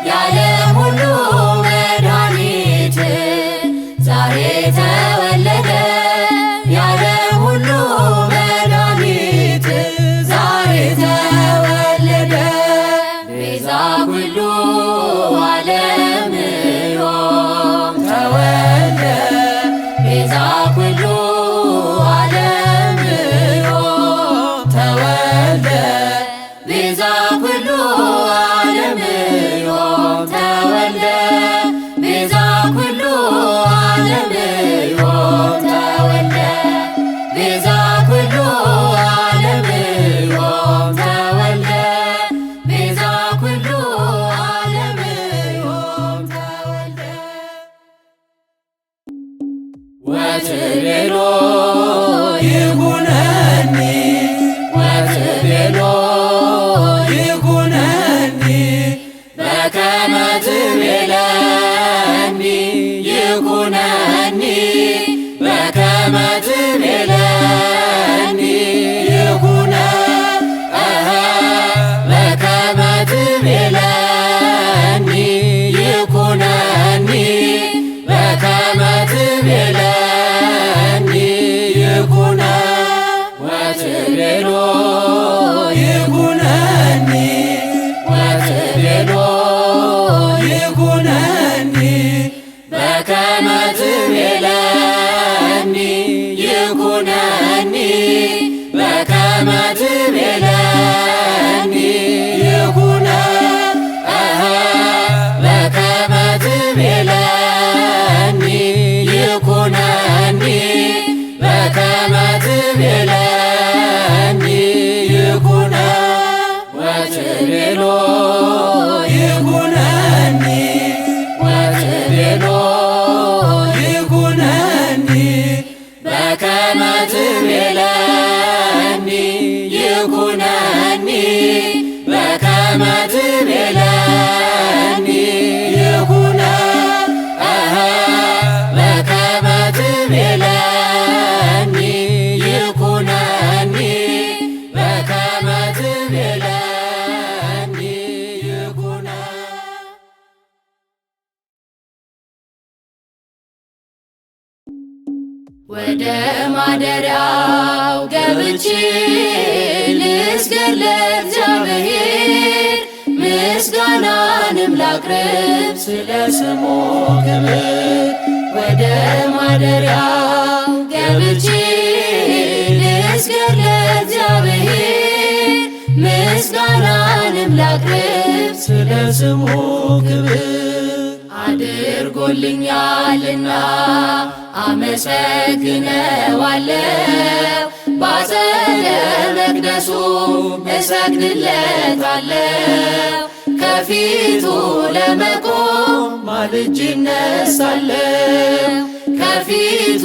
የዓለም ሁሉ መድኃኒት ዛሬ ተወለደ የዓለም ሁሉ መድኃኒት ዛሬ ተወለደ ቤዛ ኩሉ ዓለም ዮም ተወልደ ቤዛ ኩሉ ዓለም ዮም ተወልደ ቤዛ ኩሉ ዓለም ዮም ተወልደ ቤዛ ኩሉ ዓለም ዮም ተወልደ ቤዛ ኩሉ ዓለም ዮም ተወልደ ቤዛ ኩሉ ዓለም ዮም ተወልደ ወትቤሎ ይኩነኒ ወትቤሎ ይኩነኒ በከመ ትቤለኒ ይኩነኒ በከመ ትቤለኒ ይኩነ በከመ ትቤለኒ ይኩነኒ በከመ ትቤለኒ ይኩነ ወትቤሎ ይኩነኒ ወትቤሎ ይኩነኒ በከመ ትቤለኒ ይኩነኒ በከመ ትቤለኒ ይኩነ በከመ ትቤለኒ ይኩነኒ በከመ ትቤለኒ ይኩነ ወትቤሎ ይኩነኒ ወትቤሎ ይኩነኒ በከመ ትቤለኒ ይኩነኒ በከመ ትቤለኒ ይኩነ በከመ ትቤለኒ ይኩነኒ በከመ ትቤለኒ ይኩነ ወደ ማደሪያው ገብቼ ልስገድ ለእግዚአብሔር ምስጋናንም ላቅርብ ስለ ስሙ ክብር። ወደ ማደሪያው ገብቼ ልስገድ ለእግዚአብሔር ምስጋናንም ላቅርብ ስለ ስሙ ክብር። አድርጎልኛልና አመሰግነዋለሁ። ባጸደ መቅደሱ እሰግድለታለሁ። ከፊቱ ለመቆም ማልጄ እነሳለሁ። ከፊቱ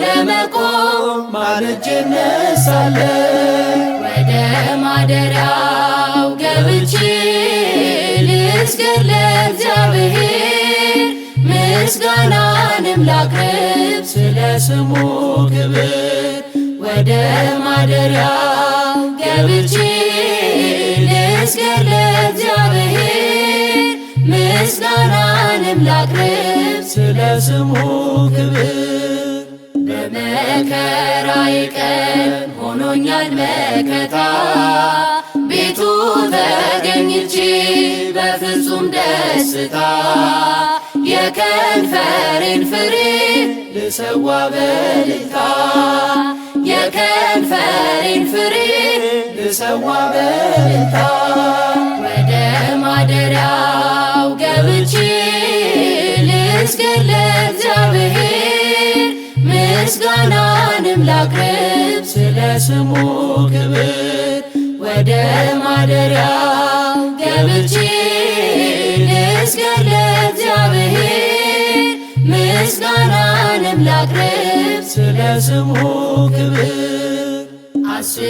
ለመቆም ማልጄ እነሳለሁ። ወደ ማደሪያው ገብቼ ልስገድ ለእግዚአብሔር፣ ምስጋናንም ላቅርብ ስለ ስሙ ክብር። ወደ ማደሪያው ገብቼ ልስገድ ለእግዚአብሔር፣ ምስጋናንም ላቅርብ ስለ ስሙ ክብር። በመከራዬ ቀን ሆኖኛል መከታ፣ ቤቱ ተገኝቼ በፍጹም ደስታ። የከንፈሬን ፍሬ ልሰዋ በእልልታ፣ የከንፈሬን ፍሬ ልሰዋ በእልልታ። ወደ ማደሪያው ገብቼ ልስገድ ለእግዚአብሔር፣ ምስጋናንም ላቅርብ ስለ ስሙ ክብር። ወደ ማደሪያው ገብቼ ልስገድ ለእግዚአብሔር፣ ምስጋናንም ላቅርብ ስለ ስሙ ክብር። 10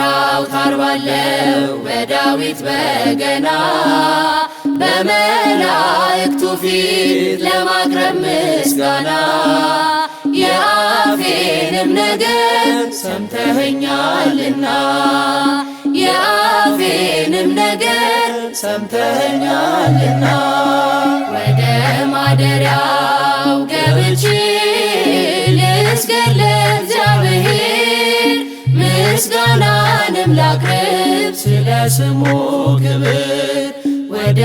አውታር ባለው በዳዊት በገና በመላእክቱ ፊት ለማቅረብ ምስጋና። የአፌንም ነገር ሰምተኸኛልና፣ የአፌንም ነገር ሰምተኸኛልና። ወደ ማደሪያው ገብቼ ልስገድ ለእግዚአብሔር፣ ምስጋናንም ላቅርብ ስለ ስሙ ክብር። ወደ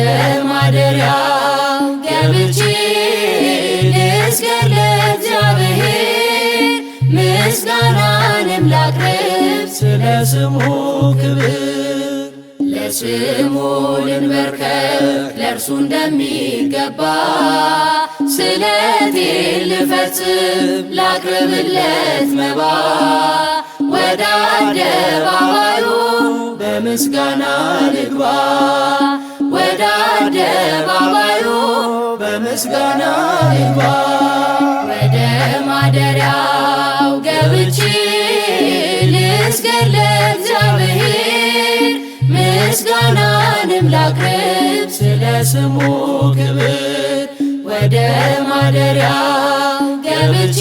ማደሪያው ገብቼ ልስገድ ለእግዚአብሔር፣ ምስጋናንም ላቅርብ ስለ ስሙ ክብር። ለስሙ ልንበርከክ ለእርሱ እንደሚገባ፣ ስለቴን ልፈጽም ላቅርብለት መባ። ወደ አደባባዩ በምስጋና ልግባ፣ ወደ አደባባዩ በምስጋና ልግባ። ወደ ማደሪያው ገብቼ ልስገድ ለእግዚአብሔር፣ ምስጋናንም ላቅርብ ስለ ስሙ ክብር። ወደ ማደሪያው ገብቼ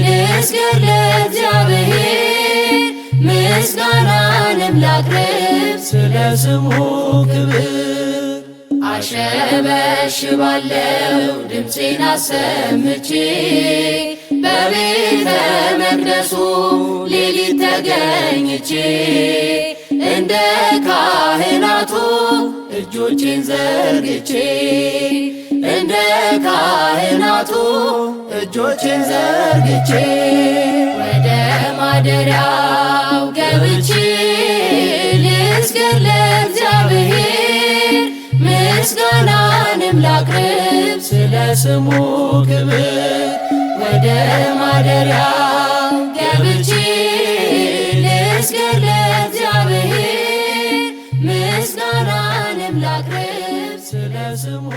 ልስገድ ለእግዚአብሔር፣ ምስጋናንም ላቅርብ ስለ ስሙ ክብር። አሸበሽባለው ድምፄን አሰምቼ በቤተ መቅደሱ ሌሊት ተገኝቼ፣ እንደ ካህናቱ እጆቼን ዘርግቼ፣ እንደ ካህናቱ እጆቼን ዘርግቼ። ወደ ማደሪያው ገብቼ ልስገድ ለእግዚአብሔር፣ ምስጋናንም ላቅርብ ስለ ስሙ ክብር። ወደ ማደሪያው ገብቼ ልስገድ ለእግዚአብሔር፣ ምስጋናንም ላቅርብ ስለ ስሙ